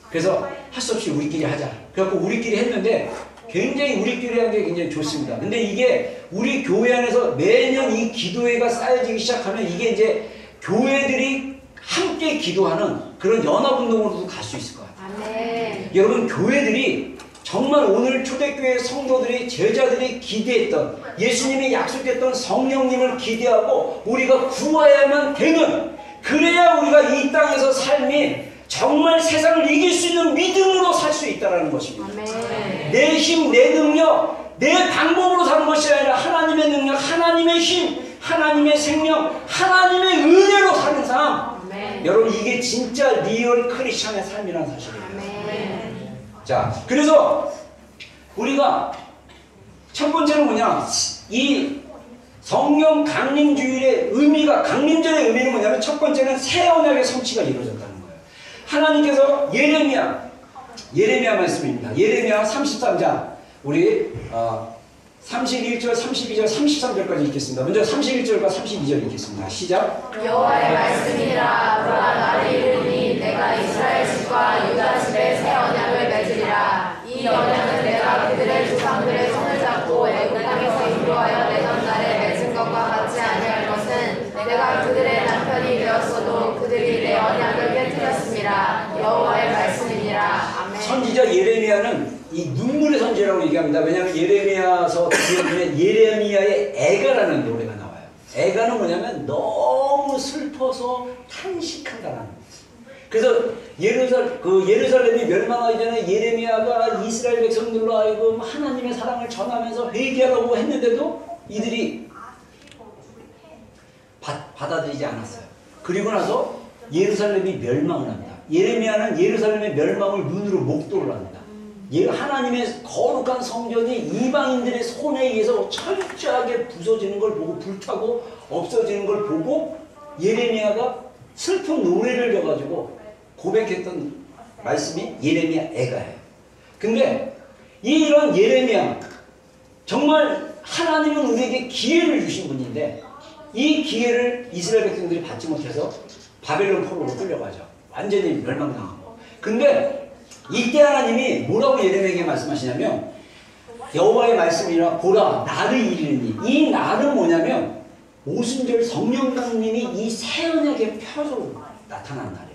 그래서 할 수 없이 우리끼리 하자. 그래갖고 우리끼리 했는데 굉장히 우리끼리 하는 게 굉장히 좋습니다. 근데 이게 우리 교회 안에서 매년 이 기도회가 쌓여지기 시작하면 이게 이제 교회들이 함께 기도하는 그런 연합운동으로도 갈 수 있을 것 같아요. 아멘. 여러분 교회들이 정말 오늘 초대교회 성도들이 제자들이 기대했던 예수님이 약속했던 성령님을 기대하고 우리가 구해야만 되는 그래야 우리가 이 땅에서 삶이 정말 세상을 이길 수 있는 믿음으로 살 수 있다는 것입니다. 아멘. 내 힘, 내 능력, 내 방법으로 사는 것이 아니라 하나님의 능력, 하나님의 힘, 하나님의 생명, 하나님의 은혜로 사는 삶. 아멘. 여러분 이게 진짜 리얼 크리스천의 삶이라는 사실이에요. 아멘. 자, 그래서 우리가 첫 번째는 뭐냐? 이 성령 강림주일의 의미가 강림절의 의미는 뭐냐면 첫 번째는 새 언약의 성취가 이루어졌다는 거예요. 하나님께서 예레미야 말씀입니다. 예레미야 33장 우리 31절, 32절, 33절까지 읽겠습니다. 먼저 31절과 32절 읽겠습니다. 시작. 여호와의 말씀이라 너가 나를 이르니 내가 이스라엘 집과 유다 집에 새 언약을 맺으리라. 이 언약은 내가 그들의 조상들의 손을 잡고 애굽 땅에서 인도하여 내던 날에 맺은 것과 같지 아니할 것은 내가 그들의 남편이 되었어도 그들이 내 언약을 깨뜨렸습니다. 여호와의 말씀이니라. 아멘. 선지자 예레미야는 이 눈물의 선지라고 얘기합니다. 왜냐하면 예레미야서 보면 예레미야의 애가라는 노래가 나와요. 애가는 뭐냐면 너무 슬퍼서 탄식한다는 거예요. 그래서 예루살렘이 멸망하기 전에 예레미야가 이스라엘 백성들로 하여금 하나님의 사랑을 전하면서 회개하라고 했는데도 이들이 받아들이지 않았어요. 그리고 나서 예루살렘이 멸망을 합니다. 예레미야는 예루살렘의 멸망을 눈으로 목도를 합니다. 하나님의 거룩한 성전이 이방인들의 손에 의해서 철저하게 부서지는 걸 보고, 불타고 없어지는 걸 보고 예레미야가 슬픈 노래를 져가지고 고백했던 말씀이 예레미야 애가예요. 근데 이런 예레미야, 정말 하나님은 우리에게 기회를 주신 분인데 이 기회를 이스라엘 백성들이 받지 못해서 바벨론 포로로 끌려가죠. 완전히 멸망당하고. 근데 이때 하나님이 뭐라고 예레미야에게 말씀하시냐면, 여호와의 말씀이라 보라 나를 이르니, 이 날은 뭐냐면 오순절 성령 강림이 이 새 언약의 표적으로 나타난 날이에요.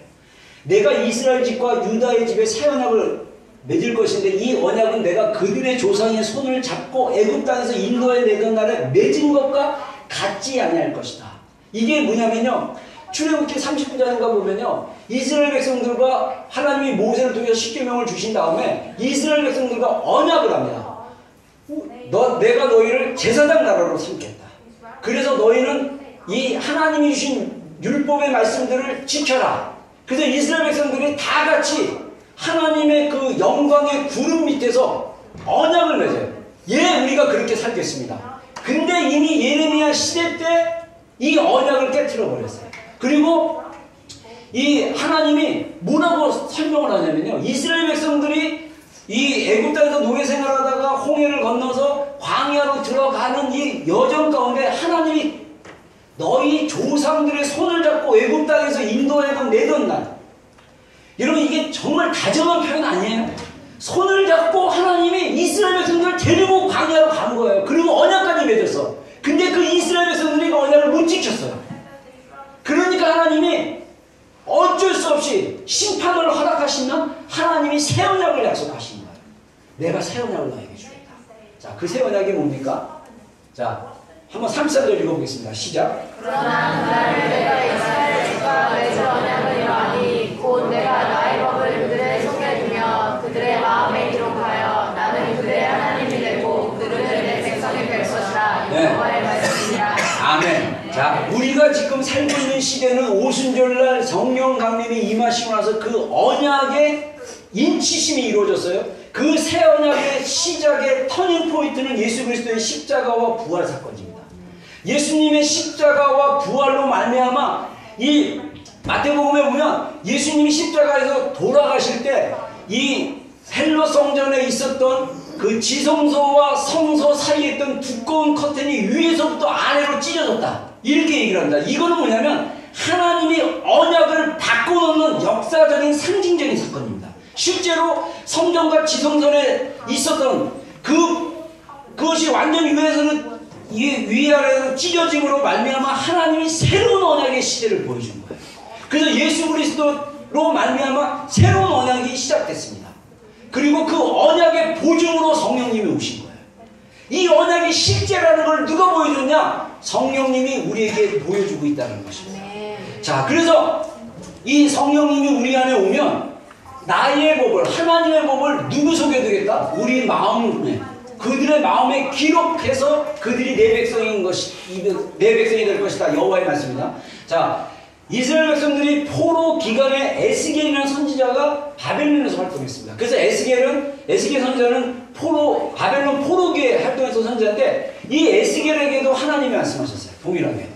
내가 이스라엘 집과 유다의 집에 새 언약을 맺을 것인데 이 언약은 내가 그들의 조상의 손을 잡고 애굽 땅에서 인도해 내던 날에 맺은 것과 같지 아니할 것이다. 이게 뭐냐면요, 출애굽기 30장인가 보면요, 이스라엘 백성들과 하나님이 모세를 통해서 십계명을 주신 다음에 이스라엘 백성들과 언약을 합니다. 내가 너희를 제사장 나라로 삼겠다. 그래서 너희는 이 하나님이 주신 율법의 말씀들을 지켜라. 그래서 이스라엘 백성들이 다 같이 하나님의 그 영광의 구름 밑에서 언약을 맺어요. 예, 우리가 그렇게 살겠습니다. 근데 이미 예레미야 시대 때 이 언약을 깨트려 버렸어요. 그리고 이 하나님이 뭐라고 설명을 하냐면요, 이스라엘 백성들이 이 애굽 땅에서 노예 생활하다가 홍해를 건너서 광야로 들어가는 이 여정 가운데 하나님이 너희 조상들의 손을 잡고 애굽 땅에서 인도해 내던 날, 여러분 이게 정말 다정한 표현 아니에요? 손을 잡고 하나님이 이스라엘 백성들을 데리고 광야로 간 거예요. 그리고 언약까지 맺었어. 근데 그 이스라엘 백성들이 그 언약을 못 지켰어요. 그러니까 하나님이 어쩔 수 없이 심판을 허락하시면 하나님이 새 언약을 약속하신 거예요. 내가 새 언약을 너에게 주겠다. 자, 그 새 언약이 뭡니까? 자, 한번 34절 읽어보겠습니다. 시작. 그러나 그날을 내가 이스라엘 집과 맺을 언약을 이루하니 곧 내가 나의 법을 그들의 손에 두며 그들의 마음에 기록하여 나는 그들의 하나님이 되고 그들은 내 백성이 될 것이라. 여호와의 말씀이니라. 아멘. 자, 우리가 지금 살고 있는 시대는 오순절날 성령 강림이 임하시고 나서 그 언약의 인치심이 이루어졌어요. 그 새 언약의 시작의 터닝 포인트는 예수 그리스도의 십자가와 부활 사건입니다. 예수님의 십자가와 부활로 말미암아 이 마태복음에 보면 예수님이 십자가에서 돌아가실 때 이 헬로 성전에 있었던 그 지성소와 성소 사이에 있던 두꺼운 커튼이 위에서부터 아래로 찢어졌다, 이렇게 얘기를 합니다. 이거는 뭐냐면 하나님이 언약을 바꿔놓는 역사적인 상징적인 사건입니다. 실제로 성전과 지성전에 있었던 그것이 완전히 위아래로 찢어짐으로 말미암아 하나님이 새로운 언약의 시대를 보여준 거예요. 그래서 예수 그리스도로 말미암아 새로운 언약이 시작됐습니다. 그리고 그 언약의 보증으로 성령님이 오신 거예요. 이 언약이 실제라는 걸 누가 보여줬냐? 성령님이 우리에게 보여주고 있다는 것입니다. 자, 그래서 이 성령님이 우리 안에 오면 나의 법을, 하나님의 법을 누구 속에 두겠다? 우리 마음에, 그들의 마음에 기록해서 그들이 내 백성인 내 백성이 될 것이다. 여호와의 말씀입니다. 자, 이스라엘 백성들이 포로 기간에 에스겔이라는 선지자가 바벨론에서 활동했습니다. 그래서 에스겔 선지자는 바벨론 포로기에 활동했던 선지자인데 이 에스겔에게도 하나님이 말씀하셨어요. 동일하게.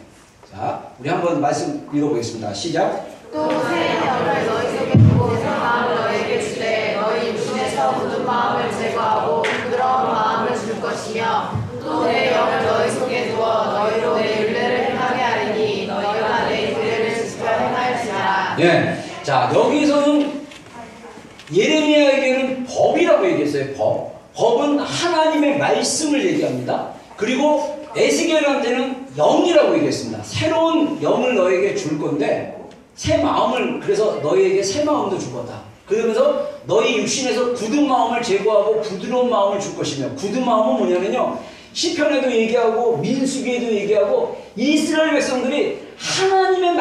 자, 우리 한번 말씀 읽어보겠습니다. 시작. 또 새 영을 너희 속에 두고 새 마음을 너희에게 주되 너희 육신에서 굳은 마음을 제거하고 부드러운 마음을 줄 것이며 또 내 영을 너희 속에 두어 너희로 내 율례를 행하게 하리니 너희가 내 규례를 지켜 행할지니라. 예. 자, 여기서는 예레미야에게는 법이라고 얘기했어요. 법은 하나님의 말씀을 얘기합니다. 그리고 에스겔한테는 영이라고 얘기했습니다. 새로운 영을 너에게 줄 건데 새 마음을, 그래서 너희에게 새 마음도 줄 거다. 그러면서 너희 육신에서 굳은 마음을 제거하고 부드러운 마음을 줄 것이며, 굳은 마음은 뭐냐면요, 시편에도 얘기하고 민수기에도 얘기하고 이스라엘 백성들이 하나님의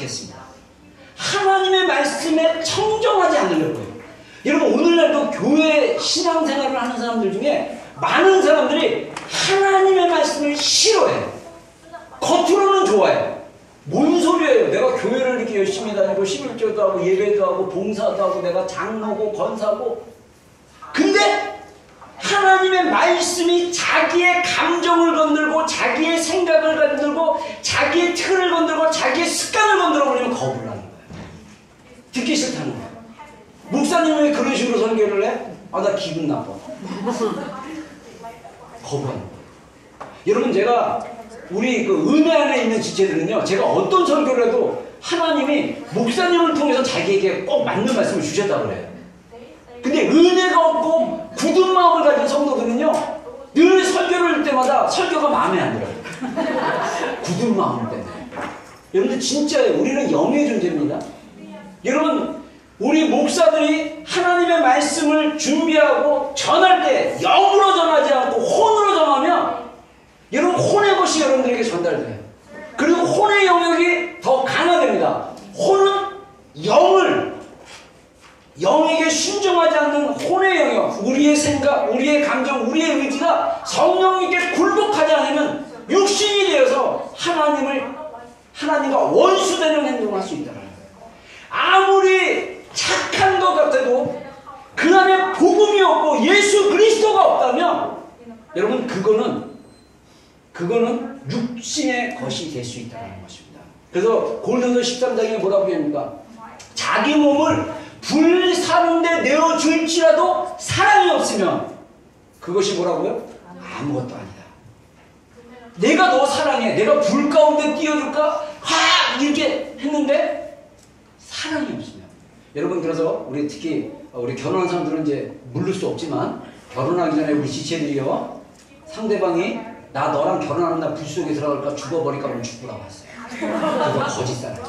택했습니다. 하나님의 말씀에 청정하지 않으려고요. 여러분 오늘날도 교회 신앙생활을 하는 사람들 중에 많은 사람들이 하나님의 말씀을 싫어해요. 겉으로는 좋아해요. 뭔 소리예요? 내가 교회를 이렇게 열심히 다니고 11조도 하고 예배도 하고 봉사도 하고 내가 장로고 권사고, 근데 하나님의 말씀이 자기의 감정을 건들고 자기의 생각을 건들고 자기의 틀을 건들고 자기의 습관을 건드려 버리면 거부를 하는 거예요. 듣기 싫다는 거예요. 목사님이 왜 그런 식으로 설교를 해? 아, 나 기분 나빠. 거부하는 거예요. 여러분, 제가 우리 그 은혜 안에 있는 지체들은요, 제가 어떤 설교를 해도 하나님이 목사님을 통해서 자기에게 꼭 맞는 말씀을 주셨다고 그래요. 근데 은혜가 없고 굳은 마음을 가진 성도들은요, 늘 설교를 할 때마다 설교가 마음에 안 들어요. 굳은 마음 때문에. 여러분들 진짜예요. 우리는 영의 존재입니다. 여러분, 우리 목사들이 하나님의 말씀을 준비하고 전할 때 영으로 전하지 않고 혼으로 전하면 여러분 혼의 것이 여러분들에게 전달돼요. 그리고 혼의 영역이 더 강화됩니다. 혼은 영에게 순종하지 않는 혼의 영역, 우리의 생각, 우리의 감정, 우리의 의지가 성령님께 굴복하지 않으면 육신이 되어서 하나님과 원수되는 행동을 할 수 있다는 거예요. 아무리 착한 것 같아도 그 안에 복음이 없고 예수 그리스도가 없다면 여러분 그거는 육신의 것이 될 수 있다는 것입니다. 그래서 고린도서 13장에 뭐라고 합니까? 자기 몸을 불사른데 내어줄지라도 사랑이 없으면 그것이 뭐라고요? 아무것도 아니다. 내가 너 사랑해. 내가 불 가운데 띄워줄까? 이렇게 했는데 사랑이 없으면. 여러분, 그래서 우리 특히 우리 결혼한 사람들은 이제 물을 수 없지만 결혼하기 전에 우리 지체들이요, 상대방이 나 너랑 결혼하는 날 불 속에 들어갈까 죽어버릴까 하면 죽으라고 했어요. 그거 거짓 사랑이야.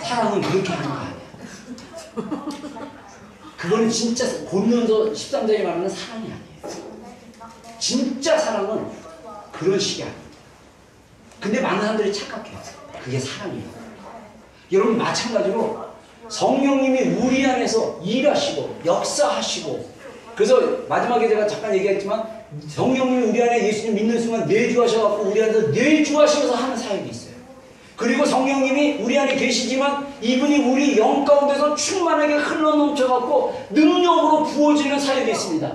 사랑은 그렇게 하는 거 아니야. 그거는 진짜 고린도서 13장에 말하는 사랑이 아니에요. 진짜 사랑은 그런 식이 아니에요. 근데 많은 사람들이 착각해요. 그게 사랑이에요. 여러분, 마찬가지로 성령님이 우리 안에서 일하시고 역사하시고, 그래서 마지막에 제가 잠깐 얘기했지만 성령님이 우리 안에 예수님 믿는 순간 내주하셔서 우리 안에서 내주하셔서 하는 사역이 있어요. 그리고 성령님이 우리 안에 계시지만 이분이 우리 영 가운데서 충만하게 흘러넘쳐갖고 능력으로 부어지는 사역이 있습니다.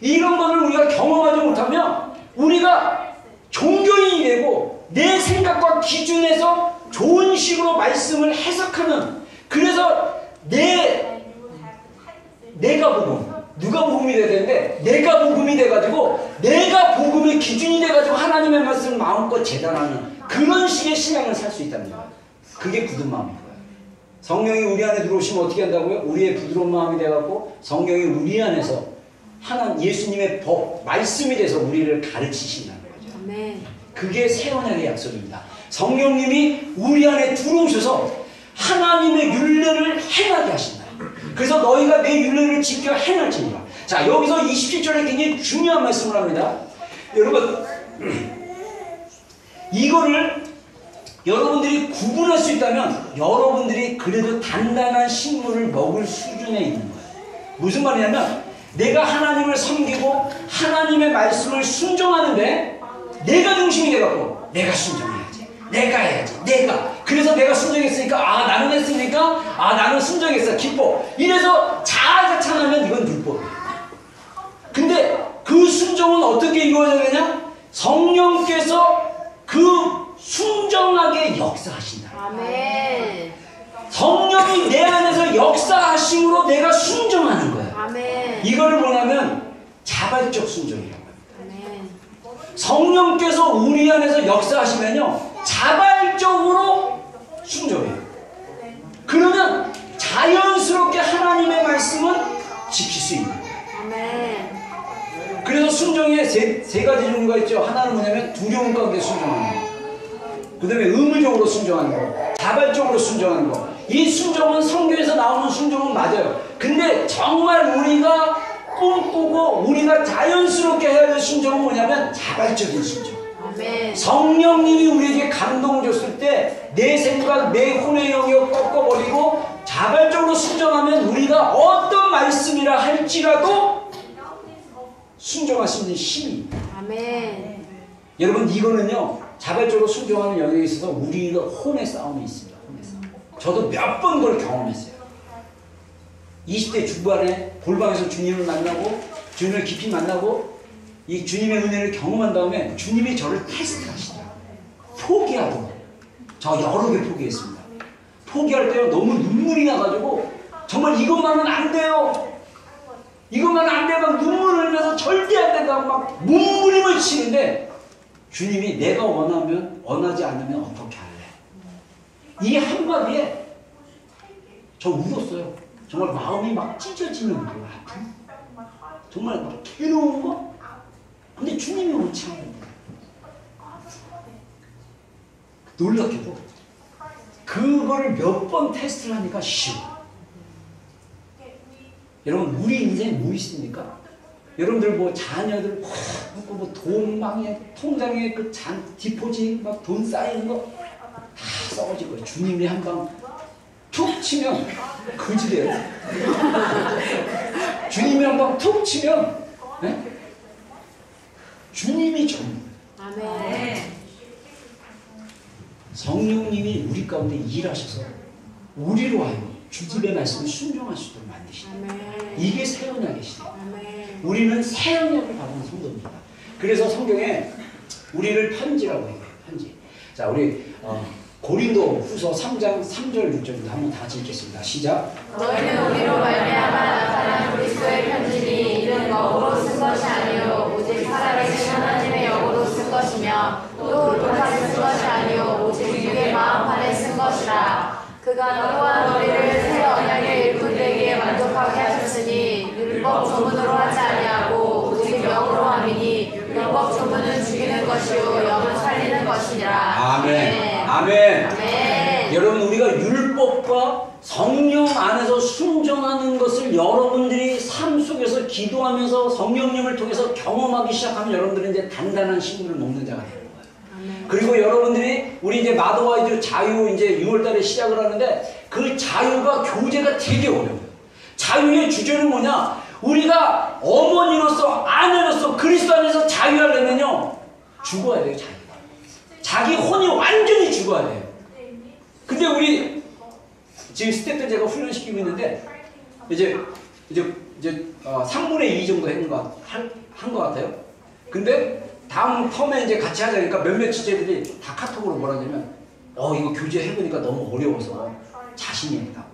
이런 것을 우리가 경험하지 못하면 우리가 종교인이 되고 내 생각과 기준에서 좋은 식으로 말씀을 해석하는, 그래서 내가 복음, 누가 복음이 돼야 되는데 내가 복음이 돼가지고 내가 복음의 기준이 돼가지고 하나님의 말씀을 마음껏 재단하는 그런 식의 신앙을 살 수 있다는 거예요. 그게 굳은 마음인 거예요. 성령이 우리 안에 들어오시면 어떻게 한다고요? 우리의 부드러운 마음이 돼갖고 성령이 우리 안에서 예수님의 법, 말씀이 돼서 우리를 가르치신다는 거죠. 아멘. 그게 새 언약의 약속입니다. 성령님이 우리 안에 들어오셔서 하나님의 율례를 행하게 하신다. 그래서 너희가 내 율례를 지켜 행할지니라. 자, 여기서 27절에 굉장히 중요한 말씀을 합니다. 여러분, 이거를 여러분들이 구분할 수 있다면 여러분들이 그래도 단단한 식물을 먹을 수준에 있는 거예요. 무슨 말이냐면 내가 하나님을 섬기고 하나님의 말씀을 순종하는데 내가 중심이 돼갖고 내가 순종해야지, 내가 해야지, 그래서 내가 순종했으니까 나는 했으니까 나는 순종했어, 기뻐, 이래서 자아자찬하면 이건 율법이에요. 근데 그 순종은 어떻게 이루어져야 되냐? 성령께서 그 순종하게 역사하신다. 아멘. 성령이 내 안에서 역사하심으로 내가 순종하는 거예요. 아멘. 이거를 뭐냐면 자발적 순종이라고 합니다. 아멘. 성령께서 우리 안에서 역사하시면요, 자발적으로 순종해요. 그러면 자연스럽게 하나님의 말씀은 지킬 수 있는 거예요. 아멘. 그래서 순종에 세 가지 종류가 있죠. 하나는 뭐냐면 두려움 가운데 순종하는 거, 그 다음에 의무적으로 순종하는 거, 자발적으로 순종하는 거. 이 순종은 성경에서 나오는 순종은 맞아요. 근데 정말 우리가 꿈꾸고 우리가 자연스럽게 해야 될 순종은 뭐냐면 자발적인 순종. 아멘. 성령님이 우리에게 감동을 줬을 때 내 생각, 내 혼의 영역 꺾어버리고 자발적으로 순종하면 우리가 어떤 말씀이라 할지라도 순종할 수 있는 힘이. 아멘. 여러분 이거는요 자발적으로 순종하는 영역에 있어서 우리가 혼의 싸움이 있습니다. 혼의 싸움. 저도 몇 번 그걸 경험했어요. 20대 중반에 골방에서 주님을 만나고 주님을 깊이 만나고 이 주님의 은혜를 경험한 다음에 주님이 저를 테스트하시더라고요. 포기하고 저 여러 개 포기했습니다. 포기할 때 너무 눈물이 나가지고 정말 이것만은 안 돼요. 이것만은 안 돼요. 막 눈물을 흘려서 절대 안 된다고 막 몸부림을 치는데 주님이 내가 원하지 않으면 어떻게 할래? 이 한마디에 저 울었어요. 정말 마음이 막 찢어지는 거예요. 정말 막 괴로운 거? 근데 주님이 원치 않는 거예요. 놀랍게도 그거를 몇 번 테스트를 하니까 쉬워. 여러분 우리 인생에 뭐 있습니까? 여러분들 뭐 자녀들 뭐 돈망에 통장에 그 디포짓 막 돈 쌓이는 거 다 썩어질 거예요. 주님이 한 방 툭 치면 거지돼요. 주님이 한 방 툭 치면 네? 주님이 좀 아멘. 성령님이 우리 가운데 일하셔서 우리로 하여금 주님의 말씀을 순종할 수 있도록 만드시다. 아멘. 이게 새 언약의 시대. 아멘. 우리는 새 언약을 받은 성도입니다. 그래서 성경에 우리를 편지라고 해요. 편지. 자, 우리 고린도 후서 3장 3절 6절입니다. 한번 다 같이 읽겠습니다. 시작. 너희는 우리로 말미암아 나타난 그리스도의 편지니 이는 영으로 쓴 것이 아니요 오직 살아계신 하나님의 영으로 쓴 것이며 또 돌판에 쓴 것이 아니요 오직 육의 마음판에 쓴 것이라. 그가 또한 너희를 새 언약의 일꾼 되기에 만족하게 하셨으니 율법 조문으로 하지 아니하고 오직 영으로 함이니 율법 조문은 죽이는 것이요 영은 살리는 것이니라. 아멘. 아멘. 아멘. 여러분 우리가 율법과 성령 안에서 순종하는 것을 여러분들이 삶 속에서 기도하면서 성령님을 통해서 경험하기 시작하면 여러분들은 이제 단단한 식물을 먹는 자가 되는 거예요. 아멘. 그리고 여러분들이 우리 이제 마더와이드 자유 이제 6월달에 시작을 하는데 그 자유가 교제가 되게 어려워요. 자유의 주제는 뭐냐? 우리가 어머니로서 아내로서 그리스도 안에서 자유하려면요 죽어야 돼요. 자기 혼이 완전히 죽어야 돼요. 근데 우리 지금 스텝들 제가 훈련시키고 있는데 이제 3분의 2 정도 한 것 같아요. 근데 다음 텀에 이제 같이 하자니까 몇몇 지체들이 다 카톡으로 뭐라 하냐면 이거 교제 해보니까 너무 어려워서 자신이 없다고.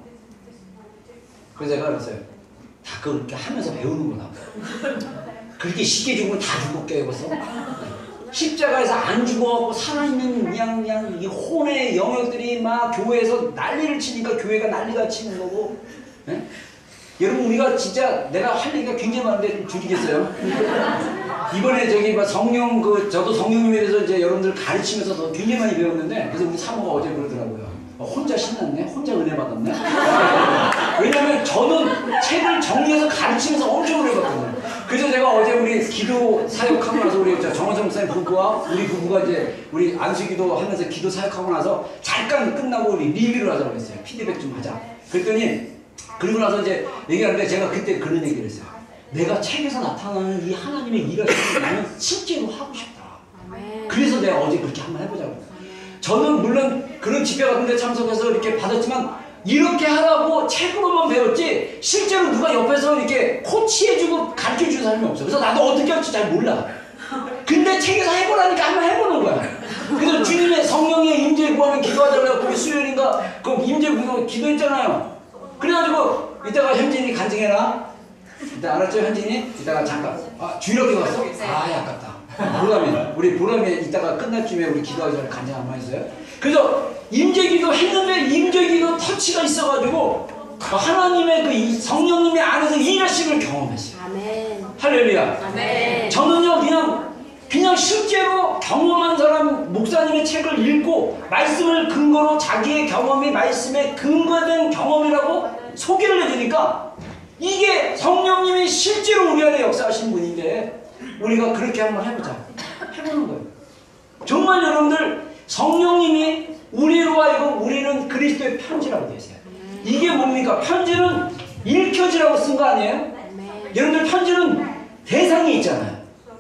그래서 제가 그랬어요. 다 그렇게 하면서 배우는구나. 그렇게 쉽게 죽으면 다 죽을게 벌써. 십자가에서 안 죽어갖고 살아있는 그냥 이 혼의 영역들이 막 교회에서 난리를 치니까 교회가 난리가 치는 거고. 네? 여러분 우리가 진짜 내가 할 얘기가 굉장히 많은데 좀 줄이겠어요? 이번에 저기 성령 저도 성령님에 대해서 이제 여러분들 가르치면서 더 굉장히 많이 배웠는데 그래서 우리 사모가 어제 그러더라고요. 혼자 신났네? 혼자 은혜 받았네? 왜냐면 저는 책을 정리해서 가르치면서 엄청 은혜 받거든요. 그래서 제가 어제 우리 기도 사역하고 나서 우리 정원성 목사님 부부와 우리 부부가 이제 우리 안수기도 하면서 기도 사역하고 나서 잠깐 끝나고 우리 리뷰를 하자고 했어요. 피드백 좀 하자. 그랬더니 그리고 나서 이제 얘기하는데 제가 그때 그런 얘기를 했어요. 내가 책에서 나타나는 이 하나님의 일을 나는 실제로 하고 싶다. 그래서 내가 어제 그렇게 한번 해보자고. 저는 물론 그런 집회 같은 데 참석해서 이렇게 받았지만 이렇게 하라고 책으로만 배웠지 실제로 누가 옆에서 이렇게 코치해주고 가르쳐주는 사람이 없어. 그래서 나도 어떻게 할지 잘 몰라. 근데 책에서 해보라니까 한번 해보는 거야. 그래서 주님의 성령의 임재 구하면 기도하자고 거기 수요일인가 그 임재 구하고 기도했잖아요. 그래가지고 이따가 현진이 간증해라. 이따 알았죠 현진이? 이따가 잠깐 주일학교 갔어? 아깝다. 우리 보람에 이따가 끝날 쯤에 우리 기도하기 전에 간증 한번 했어요. 그래서 임재기도 했는데 임재기도 터치가 있어가지고 하나님의 그 성령님의 안에서 일하심을 경험했어요. 아멘. 할렐루야. 아멘. 저는요 그냥 실제로 경험한 사람 목사님의 책을 읽고 말씀을 근거로 자기의 경험이 말씀에 근거된 경험이라고 소개를 해주니까 이게 성령님이 실제로 우리 안에 역사하신 분인데 우리가 그렇게 한번 해보자. 해보는 거예요. 정말 여러분들 성령님이 우리로 하여금 우리는 그리스도의 편지라고 되어 있어요. 이게 뭡니까? 편지는 읽혀지라고 쓴 거 아니에요? 여러분들 편지는 대상이 있잖아요.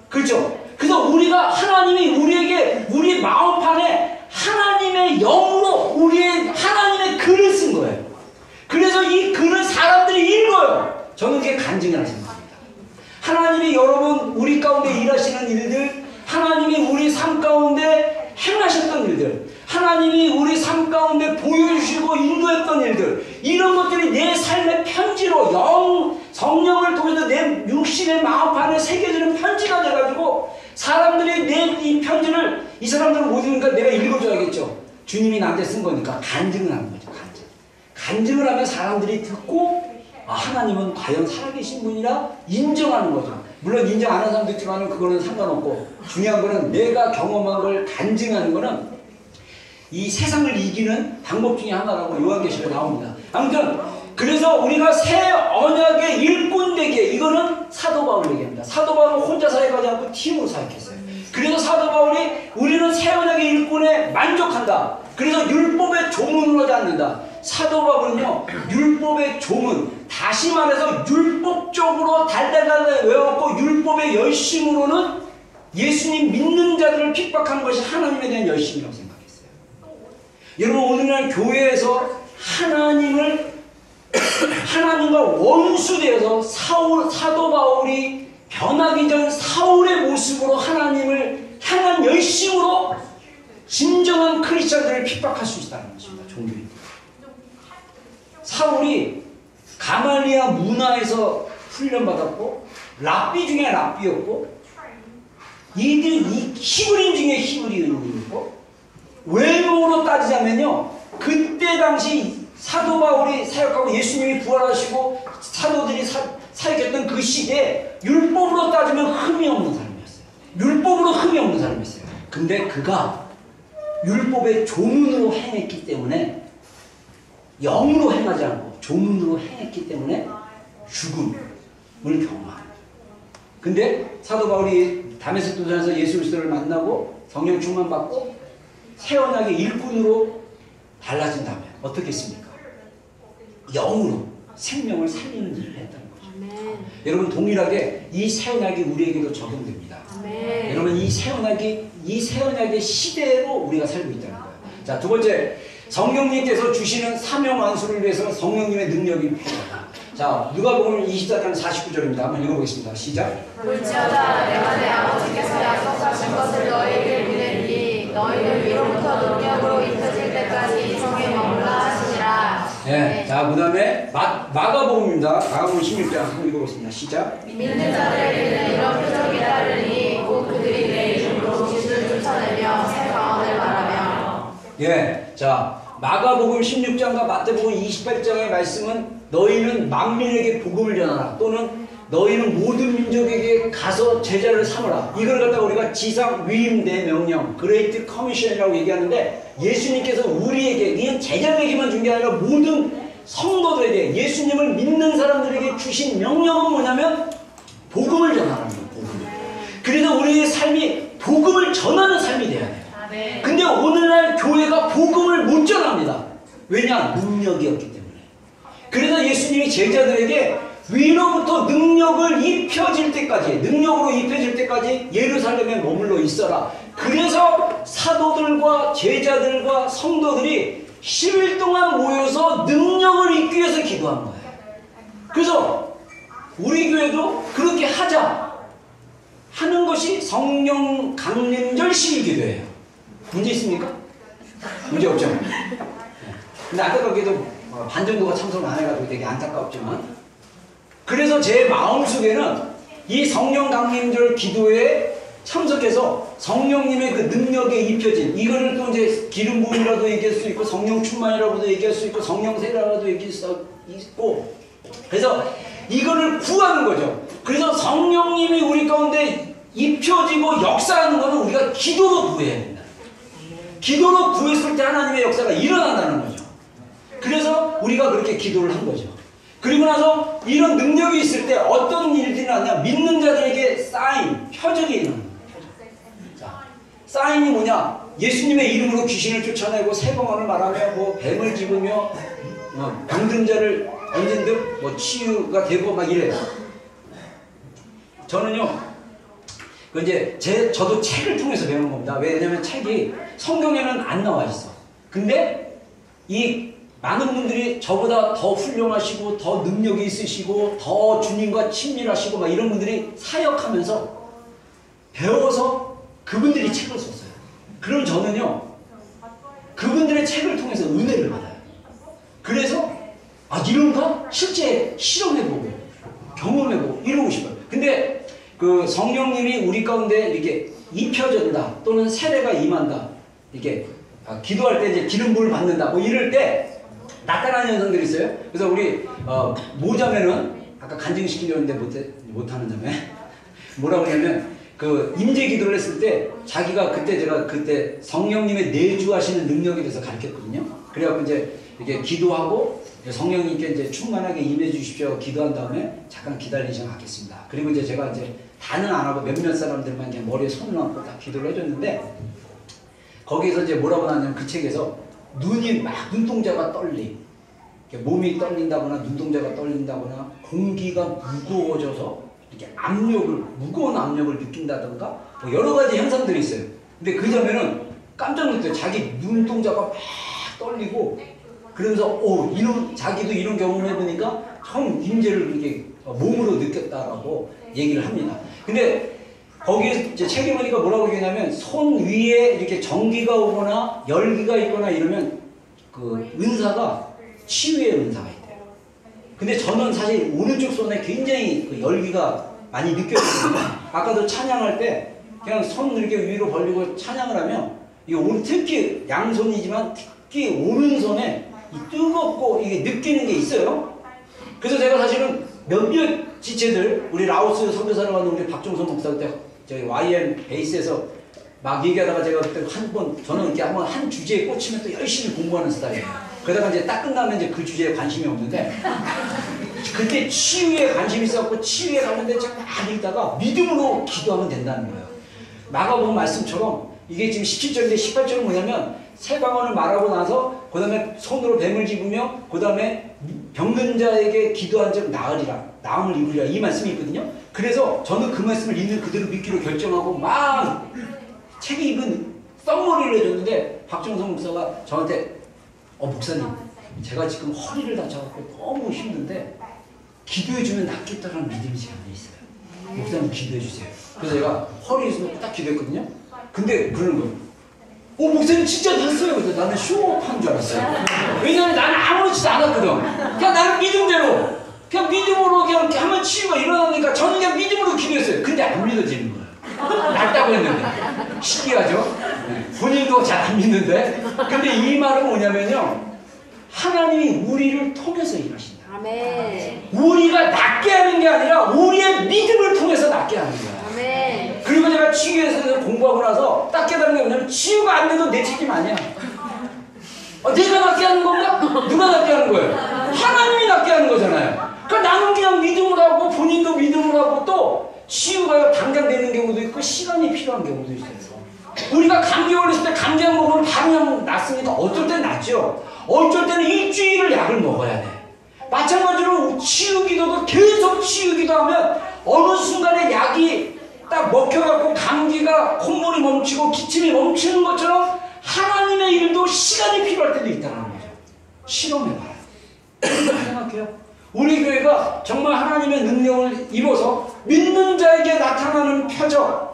그렇죠? 그래서 우리가 하나님이 우리에게 우리 마음판에 하나님의 영으로 우리의 하나님의 글을 쓴 거예요. 그래서 이 글을 사람들이 읽어요. 저는 그게 간증이라고 생각합니다. 하나님이 여러분 우리 가운데 일하시는 일들, 하나님이 우리 삶 가운데 행하셨던 일들, 하나님이 우리 삶 가운데 보여주시고 인도했던 일들, 이런 것들이 내 삶의 편지로 성령을 통해서 내 육신의 마음판에 새겨지는 편지가 돼가지고 사람들이 내 이 편지를 이 사람들은 못 읽으니까 내가 읽어줘야겠죠. 주님이 나한테 쓴 거니까 간증을 하는 거죠. 간증을 하면 사람들이 듣고 하나님은 과연 살아계신 분이라 인정하는 거죠. 물론 인정 안 하는 사람도 있지만 그거는 상관없고 중요한 거는 내가 경험한 걸 간증하는 거는 이 세상을 이기는 방법 중에 하나라고 요한계시록에 나옵니다. 아무튼 그래서 우리가 새 언약의 일꾼 되게 이거는 사도 바울 얘기합니다. 사도 바울은 혼자 사역하지 않고 팀으로 사역했어요. 그래서 사도 바울이 우리는 새 언약의 일꾼에 만족한다. 그래서 율법의 조문으로 하지 않는다. 사도 바울은요 율법의 조문, 다시 말해서 율법적으로 달달달 외웠고 율법의 열심으로는 예수님 믿는 자들을 핍박하는 것이 하나님에 대한 열심이라고 생각했어요. 여러분 오늘날 교회에서 하나님과 원수되어서 사도 바울이 변하기 전 사울의 모습으로 하나님을 향한 열심으로 진정한 크리스천들을 핍박할 수 있다는 것입니다. 종교인. 사울이 가말리아 문화에서 훈련받았고 랍비 중에 랍비였고 이 히브리인 중에 히브리인이었고 외모로 따지자면요 그때 당시 사도 바울이 사역하고 예수님이 부활하시고 사도들이 사역했던 그 시대에 율법으로 따지면 흠이 없는 사람이었어요. 율법으로 흠이 없는 사람이었어요. 근데 그가 율법의 조문으로 행했기 때문에 영으로 행하지 않고 조문으로 행했기 때문에 죽음을 경험합니다. 근데 사도 바울이 다메섹 도상에서 예수 그리스도를 만나고 성령 충만 받고 새 언약의 일꾼으로 달라진다면 어떻겠습니까? 영으로 생명을 살리는 일을 했다는 거죠. 아멘. 여러분 동일하게 이 새 언약이 우리에게도 적용됩니다. 아멘. 여러분 이 새 언약의 시대로 우리가 살고 있다는 거예요. 자, 두 번째 성령님께서 주시는 사명 완수를 위해서는 성령님의 능력이 필요하다. 자, 누가복음 24장 49절입니다. 한번 읽어보겠습니다. 시작. 볼지어다 내가 내 아버지께서 약속하신 것을 너희에게 보내리니 너희를 위로부터 능력으로 입혀질 때까지 성에 머물라 하시니라. 네. 자, 그 다음에 마가복음입니다. 마가복음 16장 한번 읽어보겠습니다. 시작. 믿는 자들에게는 이런 표적이 따르니 곧 그들이 내 이름으로 귀신을 쫓아내며 새 방언을 말하며. 예. 자, 마가복음 16장과 마태복음 28장의 말씀은 너희는 만민에게 복음을 전하라 또는 너희는 모든 민족에게 가서 제자를 삼으라. 이걸 갖다가 우리가 지상 위임 대명령 그레이트 커미션이라고 얘기하는데 예수님께서 우리에게 이건 제자들에게만 준 게 아니라 모든 성도들에게 예수님을 믿는 사람들에게 주신 명령은 뭐냐면 복음을 전하라는 거예요. 복음을. 그래서 우리의 삶이 복음을 전하는 삶이 돼야 돼요. 근데 오늘날 교회가 복음을 못 전합니다. 왜냐? 능력이었기 때문에. 그래서 예수님이 제자들에게 위로부터 능력으로 입혀질 때까지 예루살렘에 머물러 있어라. 그래서 사도들과 제자들과 성도들이 10일 동안 모여서 능력을 입기 위해서 기도한 거예요. 그래서 우리 교회도 그렇게 하는 것이 성령 강림절 10일 기도예요. 문제 있습니까? 문제 없죠? 근데 안타깝게도 반 정도가 참석을 안 해가지고 되게 안타깝지만 그래서 제 마음속에는 이 성령 강림절 기도에 참석해서 성령님의 그 능력에 입혀진 이거를 또 이제 기름 부음이라도 얘기할 수 있고 성령 충만이라고도 얘기할 수 있고 성령 세라고도 얘기할 수 있고 그래서 이거를 구하는 거죠. 그래서 성령님이 우리 가운데 입혀지고 역사하는 거는 우리가 기도로 구해야 된다. 기도로 구했을 때 하나님의 역사가 일어난다는 거죠. 그래서 우리가 그렇게 기도를 한 거죠. 그리고 나서 이런 능력이 있을 때 어떤 일들이 나냐 믿는 자들에게 사인, 표적이 일어납니다. 사인이 뭐냐? 예수님의 이름으로 귀신을 쫓아내고 세번을 말하며 뭐 뱀을 집으며 병든 자를 언젠든 뭐 치유가 되고 막 이래요. 저는요, 그 이제 저도 책을 통해서 배우는 겁니다. 왜냐면 책이 성경에는 안 나와 있어. 근데 이 많은 분들이 저보다 더 훌륭하시고 더 능력이 있으시고 더 주님과 친밀하시고 막 이런 분들이 사역하면서 배워서 그분들이 책을 썼어요. 그럼 저는요, 그분들의 책을 통해서 은혜를 받아요. 그래서 이런가? 실제 실험해보고 경험해보고 이러고 싶어요. 근데 그 성령님이 우리 가운데 이렇게 입혀진다 또는 세례가 임한다, 이렇게 기도할 때 이제 기름 부음을 받는다 뭐 이럴 때 나타나는 현상들이 있어요. 그래서 우리 모자매는 아까 간증시키려고 했는데 못하는 자매 뭐라고 하냐면, 그 임재 기도를 했을 때 자기가 제가 그때 성령님의 내주하시는 능력에 대해서 가르쳤거든요. 그래갖고 이제 이렇게 기도하고 성령님께 이제 충만하게 임해 주십시오 기도한 다음에 잠깐 기다리시면 하겠습니다. 그리고 이제 제가 이제 다는 안 하고 몇몇 사람들만 그냥 머리에 손을 얹고 딱 기도를 해줬는데, 거기에서 이제 뭐라고 나왔냐면 그 책에서 눈이 막 눈동자가 떨림, 몸이 떨린다거나 눈동자가 떨린다거나 공기가 무거워져서 이렇게 무거운 압력을 느낀다던가 뭐 여러 가지 현상들이 있어요. 근데 그 자매는 깜짝 놀랐어요. 자기 눈동자가 막 떨리고 그러면서 자기도 이런 경험을 해보니까 처음 임재를 이렇게 몸으로 느꼈다라고 얘기를 합니다. 근데 거기에 이제 책에 보니까 뭐라고 얘기하냐면, 손 위에 이렇게 전기가 오거나 열기가 있거나 이러면 그 은사가 치유의 은사가 있대요. 근데 저는 사실 오른쪽 손에 굉장히 그 열기가 많이 느껴지거든요. 아까도 찬양할 때 그냥 손 이렇게 위로 벌리고 찬양을 하면 특히 양손이지만 특히 오른손에 이 뜨겁고 이게 느끼는 게 있어요. 그래서 제가 사실은 몇몇 지체들, 우리 라오스 선교사를 가는 우리 박종선 목사 때 저희 YM 베이스에서 막 얘기하다가 제가 그때 저는 이렇게 한번 한 주제에 꽂히면 또 열심히 공부하는 스타일이에요. 그러다가 이제 딱 끝나면 이제 그 주제에 관심이 없는데, 그때 치유에 관심이 있어갖고 치유에 관련된 책 막 읽다가 믿음으로 기도하면 된다는 거예요. 마가복음 말씀처럼 이게 지금 17절인데 18절은 뭐냐면, 세 방언을 말하고 나서 그 다음에 손으로 뱀을 집으며 그 다음에 병든 자에게 기도한 적 나으리라, 나음을 이루리라, 이 말씀이 있거든요. 그래서 저는 그 말씀을 있는 그대로 믿기로 결정하고 막 책에 입은 썸머리를 해줬는데, 박정성 목사가 저한테 목사님, 제가 지금 허리를 다쳐갖고 너무 힘든데 기도해주면 낫겠다라는 믿음이 제 안에 있어요. 목사님 기도해주세요. 그래서 제가 허리에 손을 딱 기도했거든요. 근데 그러는 거예요. 목사님 진짜 났어요. 그래서 나는 쇼업한 줄 알았어요. 왜냐면 나는 아무렇지도 않았거든. 그냥 나는 믿음대로, 그냥 믿음으로 그냥 하면 치유가 일어나니까 저는 그냥 믿음으로 기도했어요. 근데 안 믿어지는 거예요. 낫다고 했는데. 신기하죠? 본인도 잘 안 믿는데. 근데 이 말은 뭐냐면요, 하나님이 우리를 통해서 일하신다. 아멘. 우리가 낫게 하는 게 아니라 우리의 믿음을 통해서 낫게 하는 거야. 아멘. 그리고 제가 치유에서 공부하고 나서 딱 깨달은 게 뭐냐면, 치유가 안 돼도 내 책임 아니야. 내가 낫게 하는 건가? 누가 낫게 하는 거예요? 하나님이 낫게 하는 거잖아요. 그러니까 나는 그냥 믿음을 하고 본인도 믿음을 하고, 또 치유가 당장 되는 경우도 있고 시간이 필요한 경우도 있어요. 우리가 감기 걸렸을 때 감기약 먹으면 바로 그냥 낫습니까? 어쩔 때는 낫죠. 어쩔 때는 일주일을 약을 먹어야 돼. 마찬가지로 치유기도도 계속 치유기도하면 어느 순간에 약이 딱 먹혀갖고 감기가 콧물이 멈추고 기침이 멈추는 것처럼 하나님의 일도 시간이 필요할 때도 있다는 거죠. 실험해봐요. 생각해요. 우리 교회가 정말 하나님의 능력을 입어서 믿는 자에게 나타나는 표적,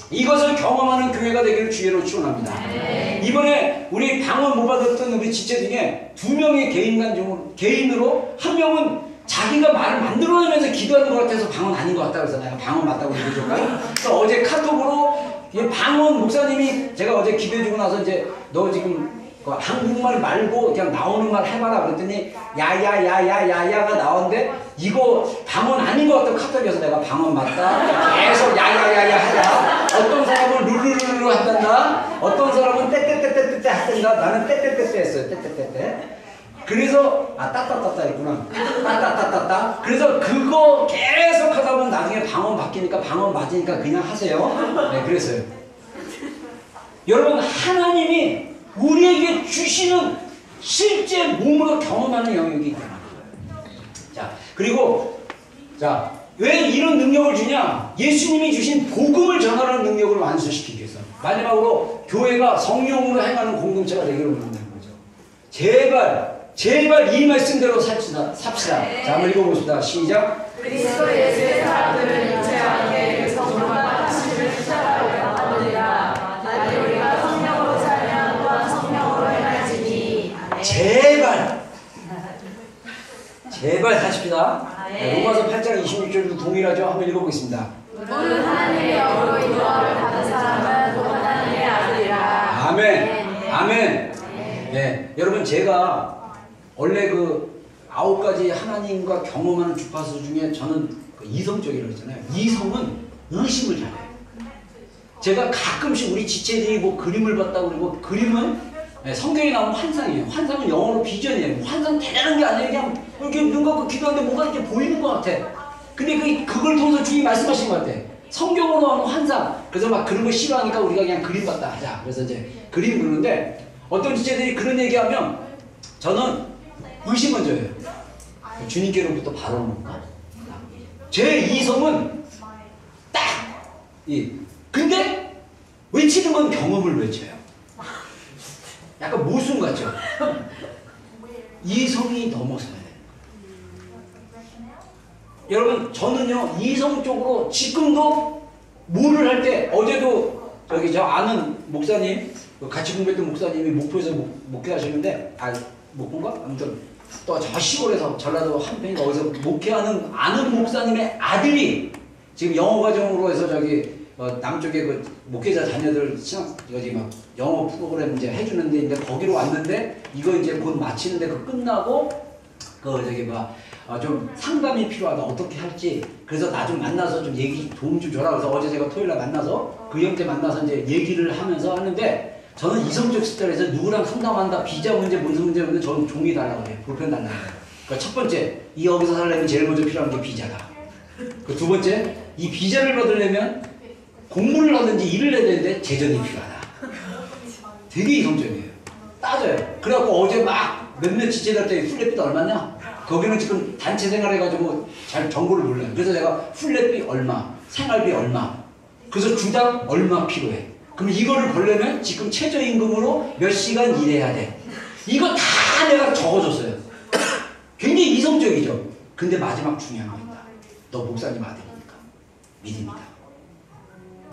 이것을 경험하는 교회가 되기를 주의로 축원합니다. 이번에 우리 방언 못 받았던 우리 지체 중에 2명이 개인으로, 한 명은 자기가 말을 만들어내면서 기도하는 것 같아서 방언 아닌 것 같다고 그러잖아요. 방언 맞다고 얘기해줄까요? 그래서 어제 카톡으로 방언 목사님이, 제가 어제 기도해주고 나서 이제 너 지금 한국말 말고 그냥 나오는 말 해봐라 그랬더니 야야야야야야가 나오는데 이거 방언 아닌 것 같다고 카톡에서 내가 방언 맞다 계속 야야야야 하자. 어떤 사람은 룰루루루 한단다, 어떤 사람은 떼떼떼떼떼 한단다. 나는 떼떼떼떼 했어요. 떼떼떼떼. 그래서 따따따따 했구나. 따따따따따. 그래서 그거 계속 하다 보면 나중에 방언 바뀌니까, 방언 맞으니까 그냥 하세요. 네, 그랬어요. 여러분, 하나님이 우리에게 주시는 실제 몸으로 경험하는 영역이 있다는 거예요. 자, 그리고 자, 왜 이런 능력을 주냐? 예수님이 주신 복음을 전하는 능력을 완수시키기 위해서. 마지막으로 교회가 성령으로 행하는 공동체가 되기를 원한다는 거죠. 제발 이 말씀대로 삽시다. 자, 한번 읽어보겠습니다. 시작. 그리스도 예수의 사람들은 육체와 함께 성령과 하나님을 십자가로 받으리라. 만일 우리가 성령으로 살면 또한 성령으로 행할지니. 제발 사십시다. 로마서 8장 26절도 동일하죠. 한번 읽어보겠습니다. 모든 하나님의 영으로 인도함을 받은 사람은 또 하나님의 아들이라. 아멘. 네, 여러분, 제가 원래 그 9가지 하나님과 경험하는 주파수 중에 저는 그 이성적이라고 했잖아요. 이성은 의심을 잘해요. 제가 가끔씩 우리 지체들이 뭐 그림을 봤다고 그러고, 그림은 성경에 나오는 환상이에요. 환상은 영어로 비전이에요. 환상 대단한 게 아니에요. 그냥 이렇게 눈 감고 기도하는데 뭐가 이렇게 보이는 것 같아. 근데 그걸 통해서 주님이 말씀하신 것 같아. 성경으로 나오는 환상. 그래서 막 그런 거 싫어하니까 우리가 그냥 그림 봤다 하자. 그래서 이제 그림 그리는데, 어떤 지체들이 그런 얘기하면 저는 의심 먼저 해요. 주님께로부터 바로 오는 건가? 제 이성은 딱! 근데 외치는 건 경험을 외쳐요. 약간 모순 같죠? 이성이 넘어서야 돼요. 여러분, 저는요, 이성적으로 지금도 뭐를 할 때, 어제도 저기 저 아는 목사님, 같이 공부했던 목사님이 목포에서 목회하시는데, 목포인가? 아무튼 또 저 시골에서 전라도 한편인가 어디서 목회하는 아는 목사님의 아들이 지금 영어 과정으로 해서 저기 남쪽에 그 목회자 자녀들 여기 막 영어 프로그램 이제 해주는데, 이제 거기로 왔는데, 이거 이제 곧 마치는데 그 끝나고 그 저기 막 좀 상담이 필요하다, 어떻게 할지. 그래서 나 좀 만나서 좀 얘기 도움 좀 줘라. 그래서 어제 제가 토요일날 만나서 그 형제 만나서 이제 얘기를 하면서 하는데, 저는 이성적 스타일에서 누구랑 상담한다, 비자 문제, 무슨 문제 문제, 저는 종이 달라고 그래요. 볼펜 달라고 그래요. 그러니까 첫 번째, 여기서 살려면 제일 먼저 필요한 게 비자다. 그 두 번째, 이 비자를 받으려면 공부를 하든지 일을 해야 되는데 재정이 필요하다. 되게 이성적이에요. 따져요. 그래갖고 어제 막 몇몇 지체들 때 플랫비도 얼마냐? 거기는 지금 단체 생활해가지고 잘 정보를 몰라요. 그래서 제가 플랫비 얼마, 생활비 얼마, 그래서 주당 얼마 필요해. 그럼 이거를 벌려면 지금 최저임금으로 몇 시간 일해야 돼. 이거 다 내가 적어줬어요. 굉장히 이성적이죠. 근데 마지막 중요한 거 있다. 너 목사님 아들이니까 믿음이다.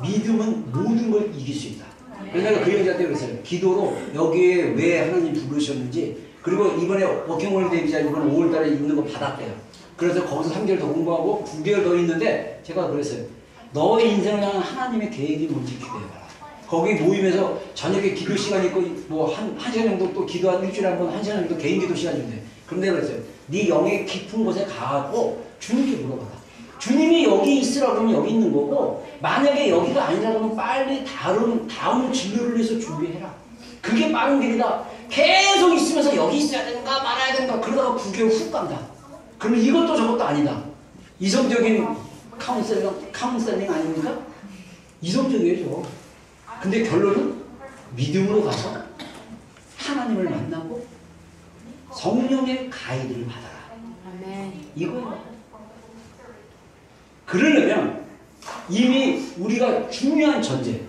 믿음은 모든 걸 이길 수 있다. 그래서 내가 그 여자한테 그랬어요. 기도로 여기에 왜 하나님 부르셨는지, 그리고 이번에 워킹홀리데이 비자 이번 5월달에 있는 거 받았대요. 그래서 거기서 3개월 더 공부하고 9개월 더 있는데, 제가 그랬어요. 너의 인생을 향한 하나님의 계획이 뭔지 기도해봐라. 거기 모임에서 저녁에 기도 시간 있고 뭐 한 시간 정도 또 기도한 일주일에 한 번 1시간 정도 개인 기도 시간 준대. 그럼 내가 그랬어요. 네 영의 깊은 곳에 가고 주님께 물어봐라. 주님이 여기 있으라고 하면 여기 있는 거고, 만약에 여기가 아니라고 하면 빨리 다음 진로를 위해서 준비해라. 그게 빠른 길이다. 계속 있으면서 여기 있어야 되는가 말아야 되는가 그러다가 9개월 훅 간다. 그러면 이것도 저것도 아니다. 이성적인 카운셀링 아닙니까? 이성적이죠. 근데 결론은 믿음으로 가서 하나님을 만나고 성령의 가이드를 받아라. 이거예요. 그러려면 이미 우리가 중요한 전제,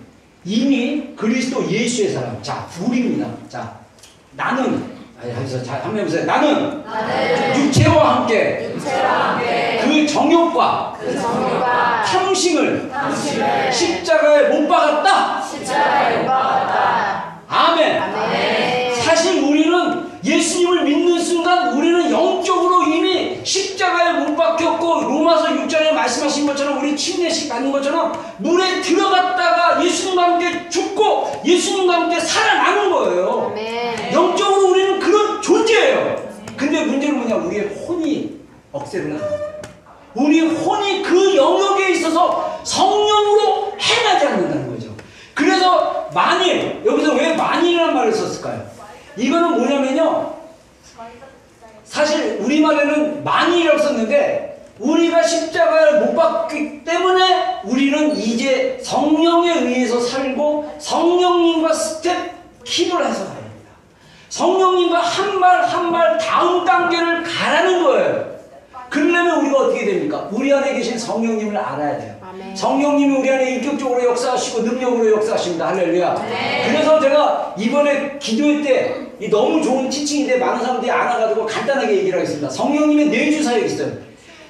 이미 그리스도 예수의 사람, 자, 우리입니다. 자, 나는, 자, 한번 해보세요. 나는 육체와 함께 그 정욕과 탐심을 십자가에 못 박았다. 아멘. 사실 우리는 예수님을 믿는 순간 우리는 영적으로 이미 십자가에 못 박혔고, 로마서 6장에 말씀하신 것처럼 우리 침례식 받는 것처럼 물에 들어갔다가 예수님과 함께 죽고 예수님과 함께 살아나는 거예요. 영적으로 우리는 그런 존재예요. 근데 문제는 뭐냐? 우리의 혼이 억세를 하는 거예요. 우리 혼이 그 영역에 있어서 성령으로 행하지 않는다는 거죠. 그래서 만일, 여기서 왜 만일이라는 말을 썼을까요? 이거는 뭐냐면요, 사실 우리말에는 만일이라고 썼는데, 우리가 십자가를 못 받기 때문에 우리는 이제 성령에 의해서 살고 성령님과 힘을 해서 가야 됩니다. 성령님과 한 발 한 발 다음 단계를 가라는 거예요. 그러려면 우리가 어떻게 됩니까? 우리 안에 계신 성령님을 알아야 돼요. 아멘. 성령님이 우리 안에 인격적으로 역사하시고 능력으로 역사하십니다. 할렐루야. 네. 그래서 제가 이번에 기도회 때 이 너무 좋은 티칭인데 많은 사람들이 안 와가지고 간단하게 얘기를 하겠습니다. 성령님의 내주 사역이 있어요.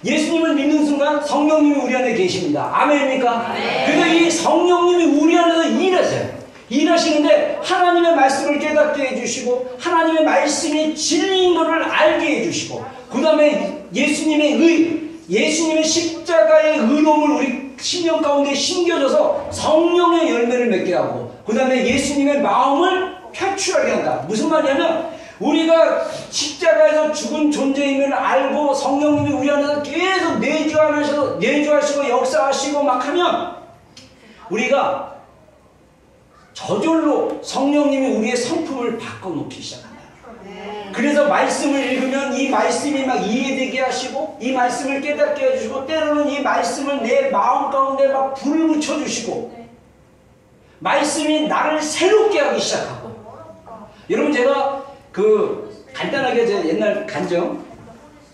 예수님을 믿는 순간 성령님이 우리 안에 계십니다. 아멘입니까? 네. 그래서 이 성령님이 우리 안에서 일하세요. 일하시는데 하나님의 말씀을 깨닫게 해주시고 하나님의 말씀이 진리인 것을 알게 해주시고 그 다음에 예수님의 십자가의 의로움을 우리 신령 가운데 심겨져서 성령의 열매를 맺게 하고 그 다음에 예수님의 마음을 표출하게 한다. 무슨 말이냐면 우리가 십자가에서 죽은 존재임을 알고 성령님이 우리 안에서 계속 내주하시고 역사하시고 막 하면 우리가 저절로 성령님이 우리의 성품을 바꿔놓기 시작한다. 그래서 말씀을 읽으면 이 말씀이 막 이해되게 하시고 이 말씀을 깨닫게 해주시고 때로는 이 말씀을 내 마음 가운데 막 불을 붙여주시고 말씀이 나를 새롭게 하기 시작하고 여러분 제가 간단하게 제 옛날 간증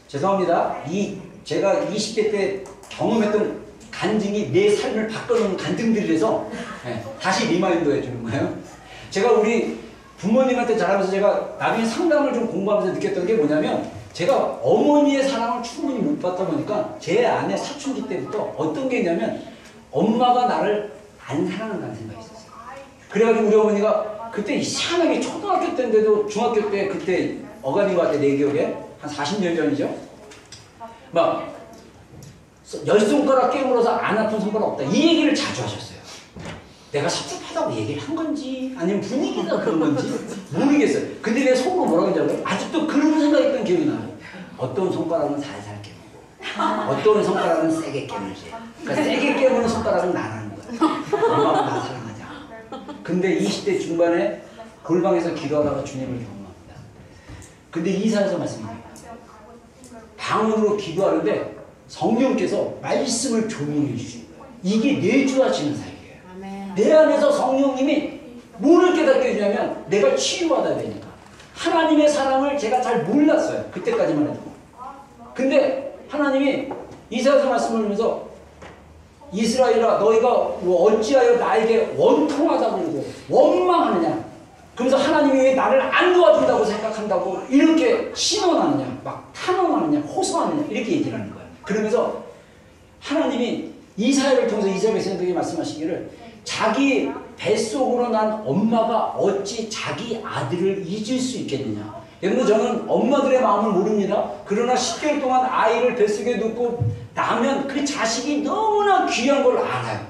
죄송합니다. 제가 20대 때 경험했던 간증이 내 삶을 바꿔놓은 간증들이라서 다시 리마인드 해주는 거예요. 제가 우리 부모님한테 자라면서 제가 나중에 상담을 좀 공부하면서 느꼈던 게 뭐냐면 제가 어머니의 사랑을 충분히 못 받다 보니까 제 아내 사춘기 때부터 어떤 게 있냐면 엄마가 나를 안 사랑한다는 생각이 있었어요. 그래가지고 우리 어머니가 그때 이상하게 초등학교 때인데도 중학교 때 그때 어간인 것 같아 내 기억에 한 40년 전이죠. 막 10손가락 깨물어서 안 아픈 손가락 없다 이 얘기를 자주 하셨어요. 내가 섭섭하다고 얘기를 한 건지 아니면 분위기가 그런 건지 모르겠어요. 근데 내 속으로 뭐라고 했는지 알아요? 아직도 그런 생각했던 기억이 나요. 어떤 손가락은 살살 깨물고 어떤 손가락은 세게 깨물지. 그러니까 세게 깨무는 손가락은 나라는 거야. 엄마가 나 사랑하지 않아. 근데 20대 중반에 골방에서 기도하다가 주님을 경험합니다. 근데 이사에서 말씀합니다. 방언으로 기도하는데 성령께서 말씀을 조명해 주시는 거예요. 이게 내주하시는 사역이에요. 내 안에서 성령님이 뭐를 깨닫게 해주냐면 내가 치유하다 되니까 하나님의 사랑을 제가 잘 몰랐어요. 그때까지만 해도. 근데 하나님이 이사야서 말씀을 하면서 이스라엘아 너희가 어찌하여 나에게 원통하다고 그러고 원망하느냐. 그러면서 하나님이 왜 나를 안 도와준다고 생각한다고 이렇게 신원하느냐 막 탄원하느냐 호소하느냐 이렇게 얘기를 하는 거예요. 그러면서 하나님이 이사야를 통해서 이사야 백성들에게 말씀하시기를 자기 뱃속으로 난 엄마가 어찌 자기 아들을 잊을 수 있겠느냐. 여러분 저는 엄마들의 마음을 모릅니다. 그러나 10개월 동안 아이를 뱃속에 놓고 나면 그 자식이 너무나 귀한 걸 알아요.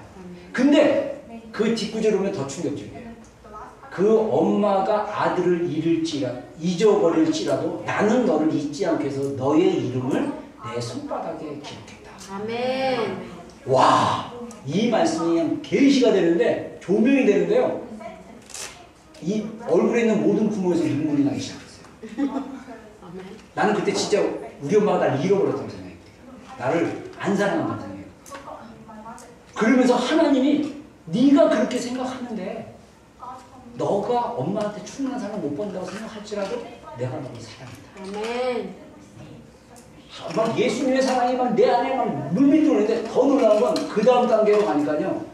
근데 그 뒷구절을 보면 더 충격적이에요. 그 엄마가 아들을 잊어버릴지라도 나는 너를 잊지 않게 해서 너의 이름을 내 손바닥에 기록했다. 아멘. 와, 이 말씀이 그냥 계시가 되는데 조명이 되는데요. 이 얼굴에 있는 모든 부모에서 눈물이 나기 시작했어요. 나는 그때 진짜 우리 엄마가 나를 잃어버렸다고 생각해요. 나를 안 사랑한다고 생각해요. 그러면서 하나님이 네가 그렇게 생각하는데 너가 엄마한테 충분한 사랑을 못 받는다고 생각할지라도 내가 너를 사랑한다. 아멘. 막 예수님의 사랑이 막 내 안에 막 물밀 들어오는데 더 놀라운 건 그 다음 단계로 가니까요.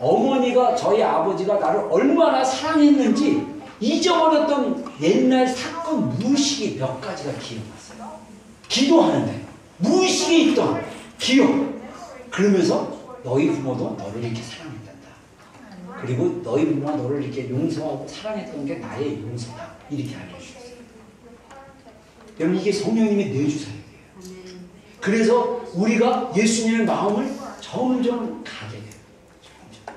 어머니가 저희 아버지가 나를 얼마나 사랑했는지 잊어버렸던 옛날 사건 무의식이 몇 가지가 기억났어요. 기도하는데 무의식이 있던 기억. 그러면서 너희 부모도 너를 이렇게 사랑했단다. 그리고 너희 부모가 너를 이렇게 용서하고 사랑했던 게 나의 용서다. 이렇게 알려주셨어요. 여러분 이게 성령님의 내주사역이에요. 그래서 우리가 예수님의 마음을 점점 가게 돼요.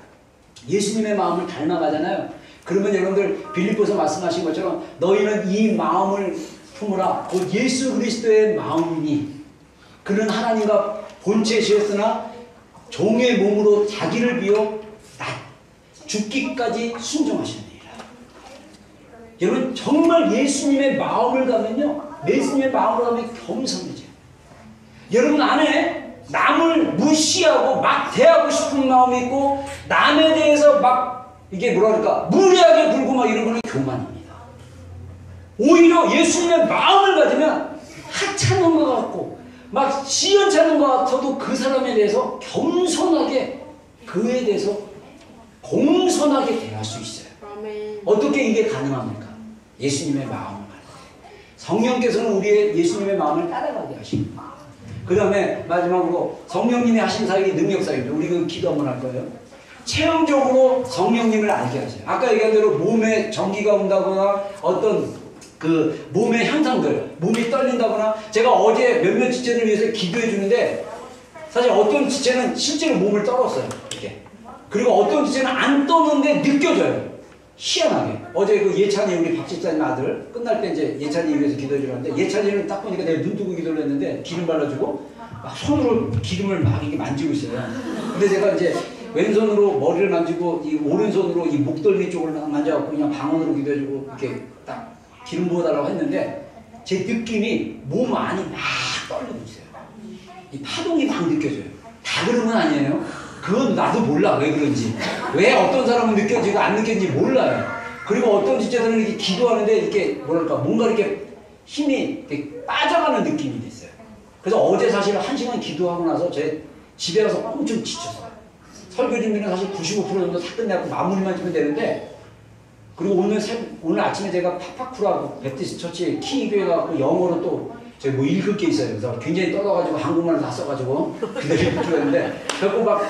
예수님의 마음을 닮아가잖아요. 그러면 여러분들 빌립보서 말씀하신 것처럼 너희는 이 마음을 품으라. 곧 예수 그리스도의 마음이니 그는 하나님과 본체시였으나 종의 몸으로 자기를 비워 죽기까지 순종하시느니라. 여러분 정말 예수님의 마음을 가면요. 예수님의 마음을 가면 겸손해져요. 여러분 안에 남을 무시하고 막 대하고 싶은 마음이 있고 남에 대해서 막 이게 뭐랄까 무례하게 굴고 막 이런 거는 교만입니다. 오히려 예수님의 마음을 가지면 하찮은 것 같고 막 시원찮은 것 같아도 그 사람에 대해서 겸손하게 그에 대해서 공손하게 대할 수 있어요. 어떻게 이게 가능합니까? 예수님의 마음을 가지고 성령께서는 우리의 예수님의 마음을 따라가게 하십니다. 그 다음에 마지막으로 성령님이 하신 사역이 능력사역이죠. 우리 그 기도 한번 할 거예요. 체험적으로 성령님을 알게 하세요. 아까 얘기한 대로 몸에 전기가 온다거나 어떤 그 몸의 현상들, 몸이 떨린다거나 제가 어제 몇몇 지체를 위해서 기도해 주는데 사실 어떤 지체는 실제로 몸을 떨었어요. 이렇게. 그리고 어떤 지체는 안 떠는데 느껴져요. 희한하게. 어제 그 예찬이 우리 박 집사님 아들 끝날 때 이제 예찬이 위해서 기도해 주는데 예찬이는 딱 보니까 내가 눈 뜨고 기도를 했는데 기름 발라주고 막 손으로 기름을 막 이렇게 만지고 있어요. 근데 제가 이제 왼손으로 머리를 만지고 이 오른손으로 이 목덜미 쪽을 만져갖고 그냥 방언으로 기도해주고 이렇게 딱 기름 부어달라고 했는데 제 느낌이 몸 안이 막 떨리고 있어요. 이 파동이 막 느껴져요. 다 그런 건 아니에요. 그건 나도 몰라 왜 그런지. 왜 어떤 사람은 느껴지고 안 느껴지는지 몰라요. 그리고 어떤 지체들은 이렇게 기도하는데 이렇게 뭐랄까 뭔가 이렇게 힘이 이렇게 빠져가는 느낌이 됐어요. 그래서 어제 사실 1시간 기도하고 나서 제 집에 가서 엄청 지쳤어요. 설교 준비는 사실 95% 정도 다 끝내고 마무리만 주면 되는데 그리고 오늘 아침에 제가 파파쿠라고 베티스 처치 키교회 가고 영어로 또 제가 뭐 읽을 게 있어요. 그래서 굉장히 떨어가지고 한국말을 다 써가지고 그대로 읽었는데 결국 막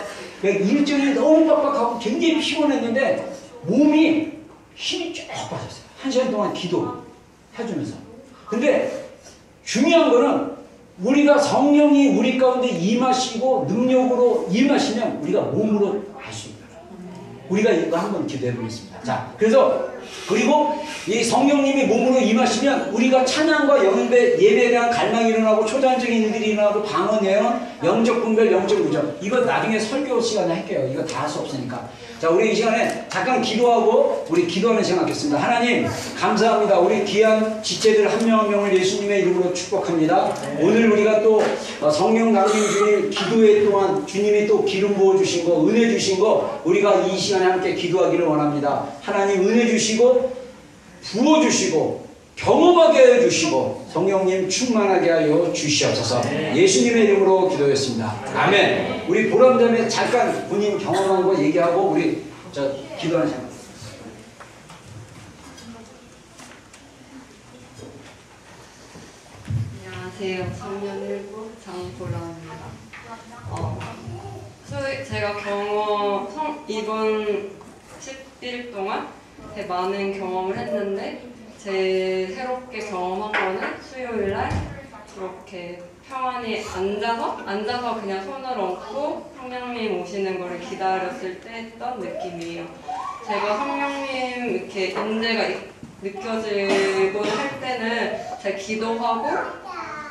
일정이 너무 빡빡하고 굉장히 피곤했는데 몸이 힘이 쭉 빠졌어요. 1시간 동안 기도 해주면서. 근데 중요한 거는 우리가 성령이 우리 가운데 임하시고 능력으로 임하시면 우리가 몸으로 알 수 있다. 우리가 이거 한번 기도해 보겠습니다. 자, 그리고 이 성령님이 몸으로 임하시면 우리가 찬양과 예배에 대한 갈망이 일어나고 초자연적인 일들이 일어나고 방언, 예언, 영적 분별, 영적 우정. 이거 나중에 설교 시간에 할게요. 이거 다 할 수 없으니까. 자, 우리 이 시간에 잠깐 기도하고 우리 기도하는 시간 갖겠습니다. 하나님 감사합니다. 우리 귀한 지체들 한 명 한 명을 예수님의 이름으로 축복합니다. 오늘 우리가 또 성령 강림 주님 기도회 동안 주님이 또 기름 부어주신 거 은혜 주신 거 우리가 이 시간에 함께 기도하기를 원합니다. 하나님 은혜 주시고 부어주시고 경험하게 하여 주시고 성령님 충만하게 하여 주시옵소서. 예수님의 이름으로 기도했습니다. 아멘. 우리 보람됨에 잠깐 본인 경험한 거 얘기하고 우리 기도하는 시간. 안녕하세요. 청년일부 장보라입니다. 제가 이번 10일 동안 되게 많은 경험을 했는데 제 새롭게 경험한 거는 수요일날 그렇게 평안히 앉아서 그냥 손을 얹고 성령님 오시는 거를 기다렸을 때 했던 느낌이에요. 제가 성령님 이렇게 임재가 느껴지고 할 때는 제가 기도하고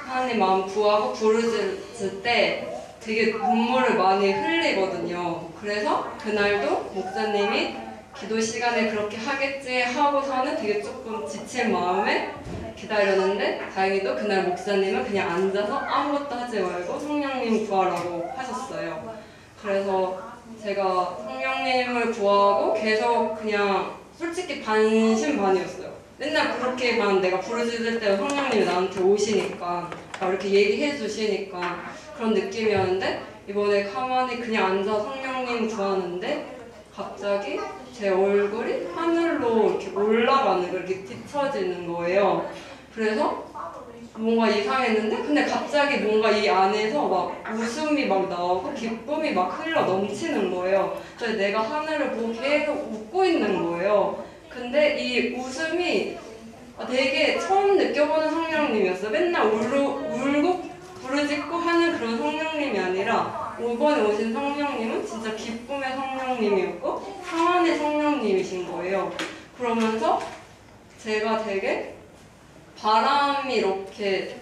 하나님 마음 구하고 부르짖을 때 되게 눈물을 많이 흘리거든요. 그래서 그날도 목사님이 기도 시간에 그렇게 하겠지 하고서는 되게 조금 지친 마음에 기다렸는데 다행히도 그날 목사님은 그냥 앉아서 아무것도 하지 말고 성령님 구하라고 하셨어요. 그래서 제가 성령님을 구하고 계속 그냥 솔직히 반신반의였어요. 맨날 그렇게만 내가 부르짖을 때 성령님이 나한테 오시니까 이렇게 얘기해 주시니까 그런 느낌이었는데 이번에 가만히 그냥 앉아 성령님 구하는데 갑자기 제 얼굴이 하늘로 이렇게 올라가는 거 이렇게 뒤처지는 거예요. 그래서 뭔가 이상했는데 근데 갑자기 뭔가 이 안에서 막 웃음이 막 나오고 기쁨이 막 흘러 넘치는 거예요. 그래서 내가 하늘을 보고 계속 웃고 있는 거예요. 근데 이 웃음이 되게 처음 느껴보는 성령님이었어요. 맨날 울고 부르짖고 하는 그런 성령님이 아니라 이번에 오신 성령님은 진짜 기쁨의 성령님이었고 평안의 성령님이신 거예요. 그러면서 제가 되게 바람이 이렇게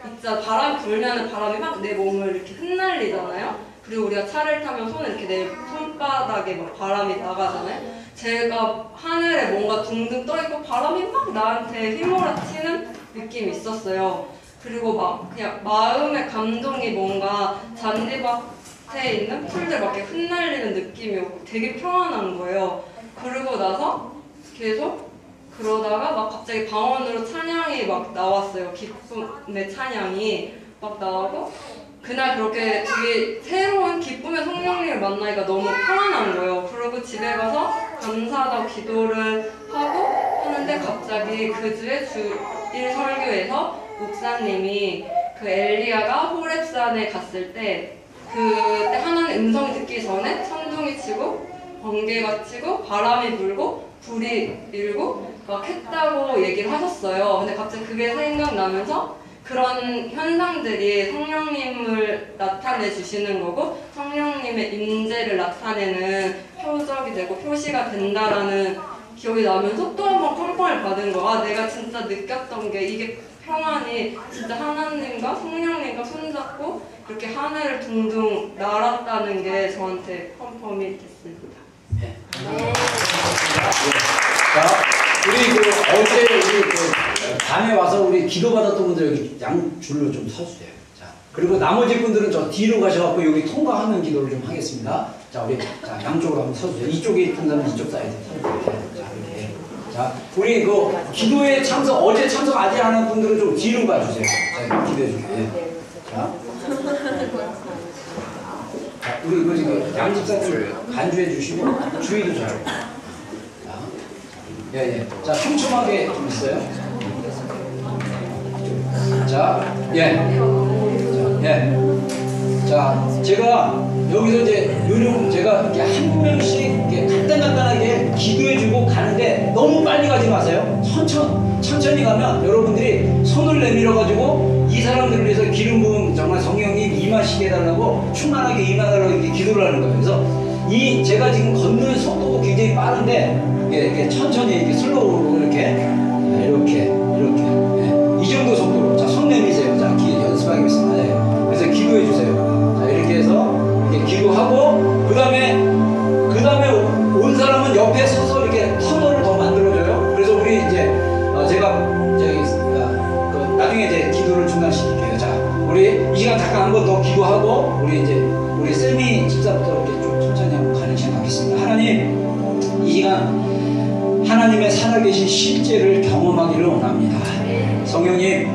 진짜 바람 불면 바람이 막 내 몸을 이렇게 흩날리잖아요. 그리고 우리가 차를 타면 손을 이렇게 내 손바닥에 막 바람이 나가잖아요. 제가 하늘에 뭔가 둥둥 떠있고 바람이 막 나한테 휘몰아치는 느낌이 있었어요. 그리고 막 그냥 마음의 감동이 뭔가 잔디밭에 있는 풀들 막 이렇게 흩날리는 느낌이었고 되게 평안한 거예요. 그러고 나서 계속 그러다가 막 갑자기 방언으로 찬양이 막 나왔어요. 기쁨의 찬양이 막 나오고 그날 그렇게 되게 새로운 기쁨의 성령님을 만나니까 너무 평안한 거예요. 그리고 집에 가서 감사하다고 기도를 하고 하는데 갑자기 그 주에 주일 설교에서 목사님이 그 엘리야가 호렙산에 갔을 때 그때 하나님 음성 듣기 전에 천둥이 치고 번개가 치고 바람이 불고 불이 일고 막 했다고 얘기를 하셨어요. 근데 갑자기 그게 생각나면서 그런 현상들이 성령님을 나타내 주시는 거고 성령님의 임재를 나타내는 표적이 되고 표시가 된다라는 기억이 나면서 또 한 번 컨펌을 받은 거야. 내가 진짜 느꼈던 게 이게 평안이 진짜 하나님과 성령님과 손잡고 이렇게 하늘을 둥둥 날았다는 게 저한테 컨펌이 됐습니다. 네. 자, 우리 그 어제 우리 그 밤에 와서 우리 기도받았던 분들 여기 양줄로 좀 서주세요. 자, 그리고 나머지 분들은 저 뒤로 가셔갖고 여기 통과하는 기도를 좀 하겠습니다. 자, 우리 자, 양쪽으로 한번 서주세요. 이쪽에 있는 사람은 이쪽 사이드. 자, 이렇게. 자, 우리 그 기도에 어제 참석 아직 안 한 분들은 좀 뒤로 가주세요. 자, 기도해 주세요. 자. 자, 우리 이거 지금 양집사들 간주해 주시고 주의도 잘하고. 예. 자, 촘촘하게 좀 있어요. 자, 자, 제가 여기서 이제 요령 제가 이렇게 한 명씩 이렇게 간단하게 기도해주고 가는데 너무 빨리 가지 마세요. 천천히 가면 여러분들이 손을 내밀어가지고 이 사람들을 위해서 기름 부음 정말 성령님 임하시게 해달라고 충만하게 임하달라고 이렇게 기도를 하는 거예요. 그래서 제가 지금 걷는 속도가 굉장히 빠른데 이렇게 천천히 이렇게 슬로우로 이렇게 이 정도 속도로 자, 손 내미세요. 자, 연습하겠습니다. 네. 그래서 기도해 주세요. 자, 이렇게 해서 이렇게 기도하고 그 다음에 온 사람은 옆에 서서 이렇게 터널을 더 만들어줘요. 그래서 우리 이제 제가 나중에 이제 기도를 중단시킬게요. 자, 우리 이 시간 잠깐 한번 더 기도하고 우리 세미 집사부터 이렇게 좀 천천히 한번 가는 시간 갖겠습니다. 하나님, 이 시간 하나님의 살아계신 실제를 경험하기를 원합니다. 성령님,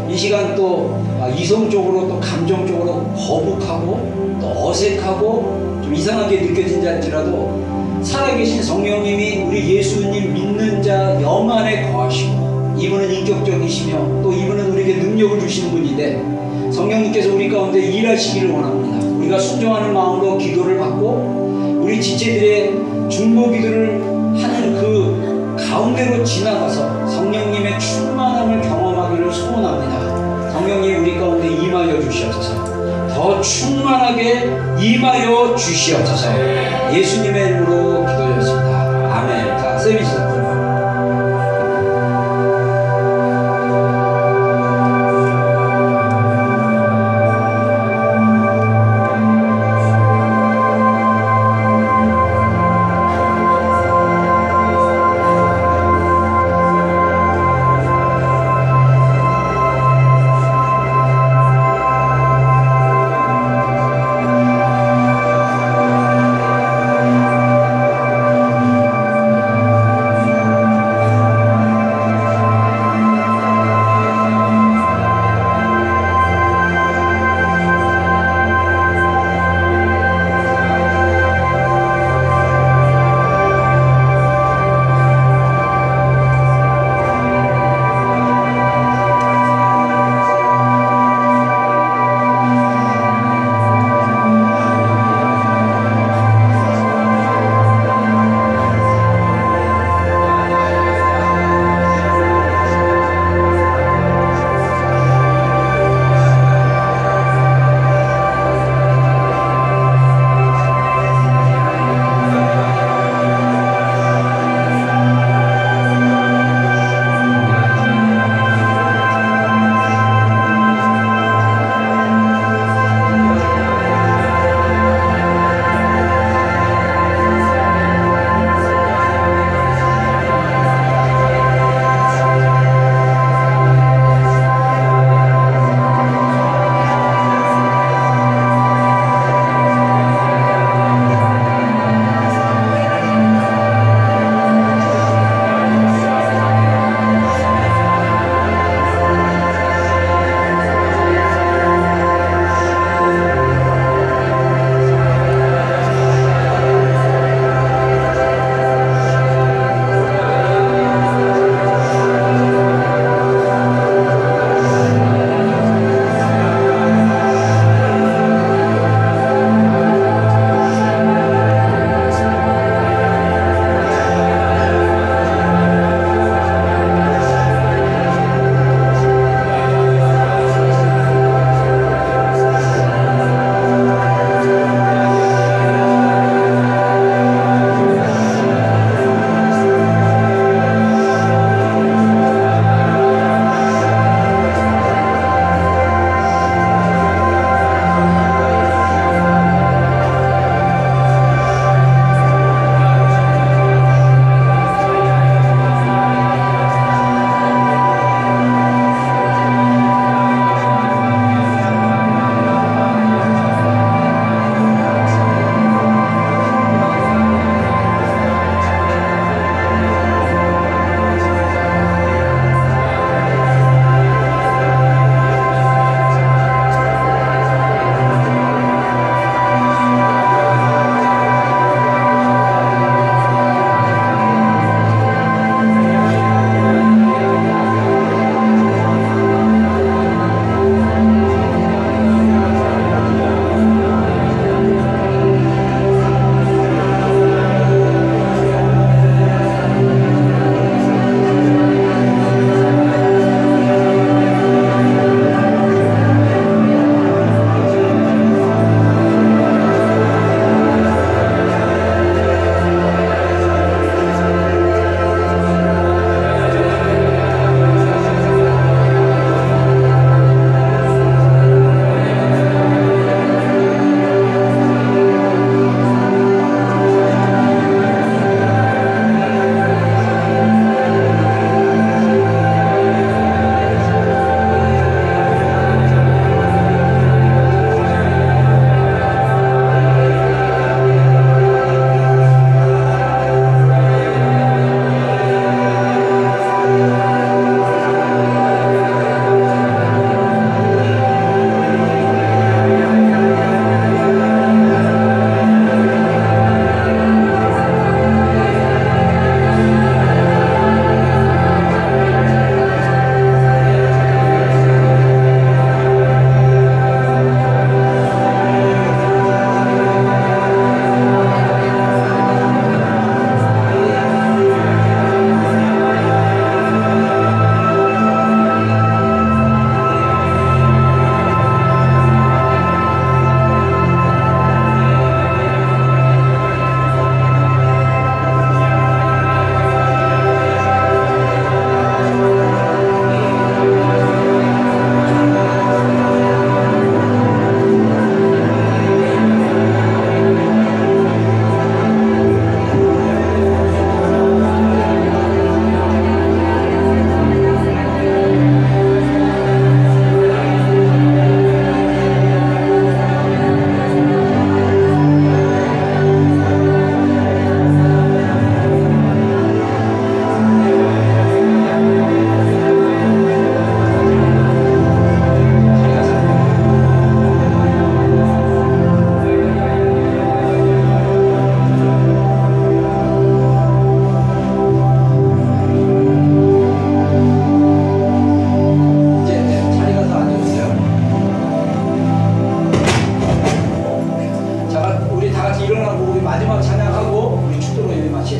이 시간 또 이성적으로 또 감정적으로 거북하고 또 어색하고 좀 이상하게 느껴진 자일지라도 살아계신 성령님이 우리 예수님 믿는 자 영 안에 거하시고 이분은 인격적이시며 또 이분은 우리에게 능력을 주시는 분인데 성령님께서 우리 가운데 일하시기를 원합니다. 우리가 순종하는 마음으로 기도를 받고 우리 지체들의 중보 기도를 하는 그 가운데로 지나가서 성령님의 충만함을 경험하기를 소원합니다. 성령님 우리 가운데 임하여 주시옵소서. 더 충만하게 임하여 주시옵소서. 예수님의 이름으로 기도드렸습니다. 아멘. 자, 세미 시작.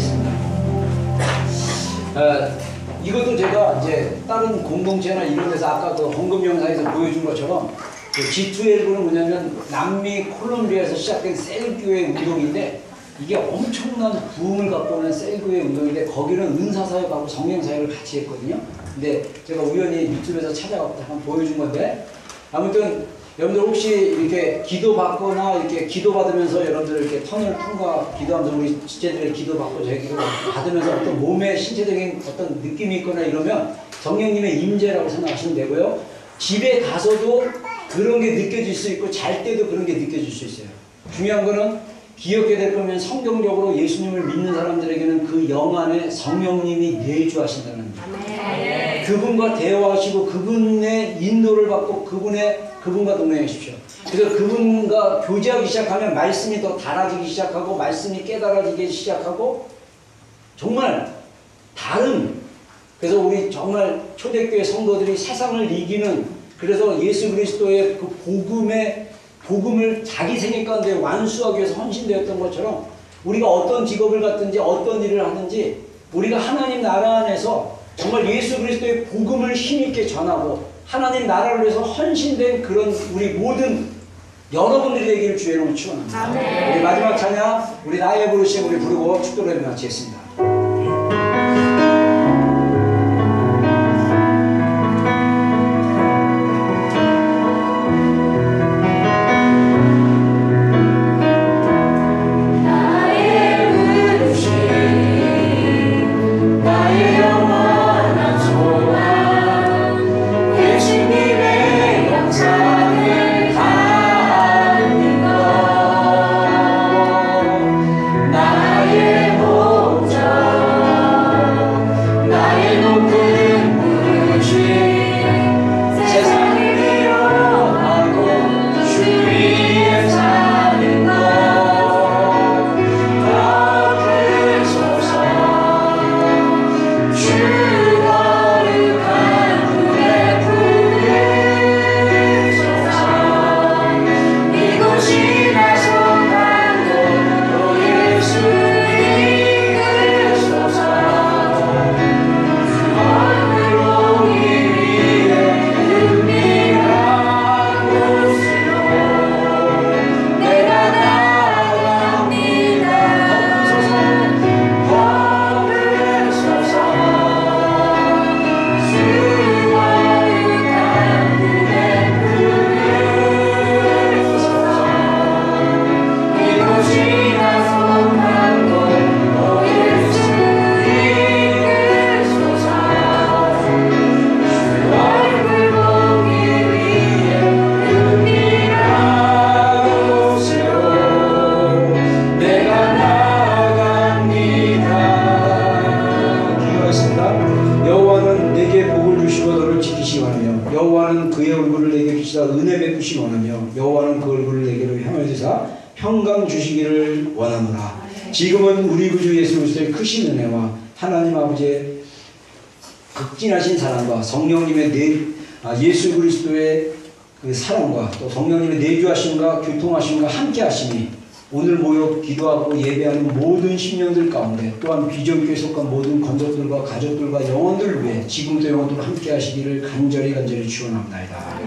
있습니다. 이것도 제가 이제 다른 공동체나 이런 데서 아까 그 헌금 영상에서 보여준 것처럼 그 G12는 뭐냐면 남미 콜롬비아에서 시작된 셀교회 운동인데 이게 엄청난 부흥을 갖고 오는 셀교회 운동인데 거기는 은사사역하고 성령사역을 같이 했거든요. 근데 제가 우연히 유튜브에서 찾아가고 한번 보여준 건데 아무튼 여러분들 혹시 이렇게 기도받거나 이렇게 기도받으면서 여러분들 이렇게 터널 통과 기도하면서 우리 지체들의 기도받고 저희 기도받으면서 어떤 몸의 신체적인 어떤 느낌이 있거나 이러면 성령님의 임재라고 생각하시면 되고요. 집에 가서도 그런 게 느껴질 수 있고 잘 때도 그런 게 느껴질 수 있어요. 중요한 거는 기억해야 될 거면 성경적으로 예수님을 믿는 사람들에게는 그 영 안에 성령님이 내주하신다는 거예요. 그분과 대화하시고 그분의 인도를 받고 그분과 동행하십시오. 그래서 그분과 교제하기 시작하면 말씀이 더 달아지기 시작하고 말씀이 깨달아지기 시작하고 정말 다른 그래서 우리 정말 초대교회 성도들이 세상을 이기는 그래서 예수 그리스도의 그 복음을 자기 생애 가운데 완수하기 위해서 헌신되었던 것처럼 우리가 어떤 직업을 갖든지 어떤 일을 하든지 우리가 하나님 나라 안에서 정말 예수 그리스도의 복음을 힘있게 전하고 하나님 나라를 위해서 헌신된 그런 우리 모든 여러분들이 되기를 주의 이름으로 축원합니다. 우리 마지막 찬양 우리 나의 부르심 우리 부르고 축도를 마치겠습니다. 여호와는 그의 얼굴을 내게 비추사 은혜 베푸시 원하며 여호와는 그 얼굴을 내게로 향하여 주사 평강 주시기를 원하노라. 지금은 우리 구주 예수 그리스도의 크신 은혜와 하나님 아버지의 극진하신 사랑과 성령님의 예수 그리스도의 그 사랑과 또 성령님의 내주하심과 교통하심과 함께하심이 오늘 모여 기도하고 예배하는 모든 심령들 가운데 또한 비전교회 속한 모든 건족들과 가족들과 영혼들을 위해 지금도 영혼들과 함께하시기를 간절히 축원합니다.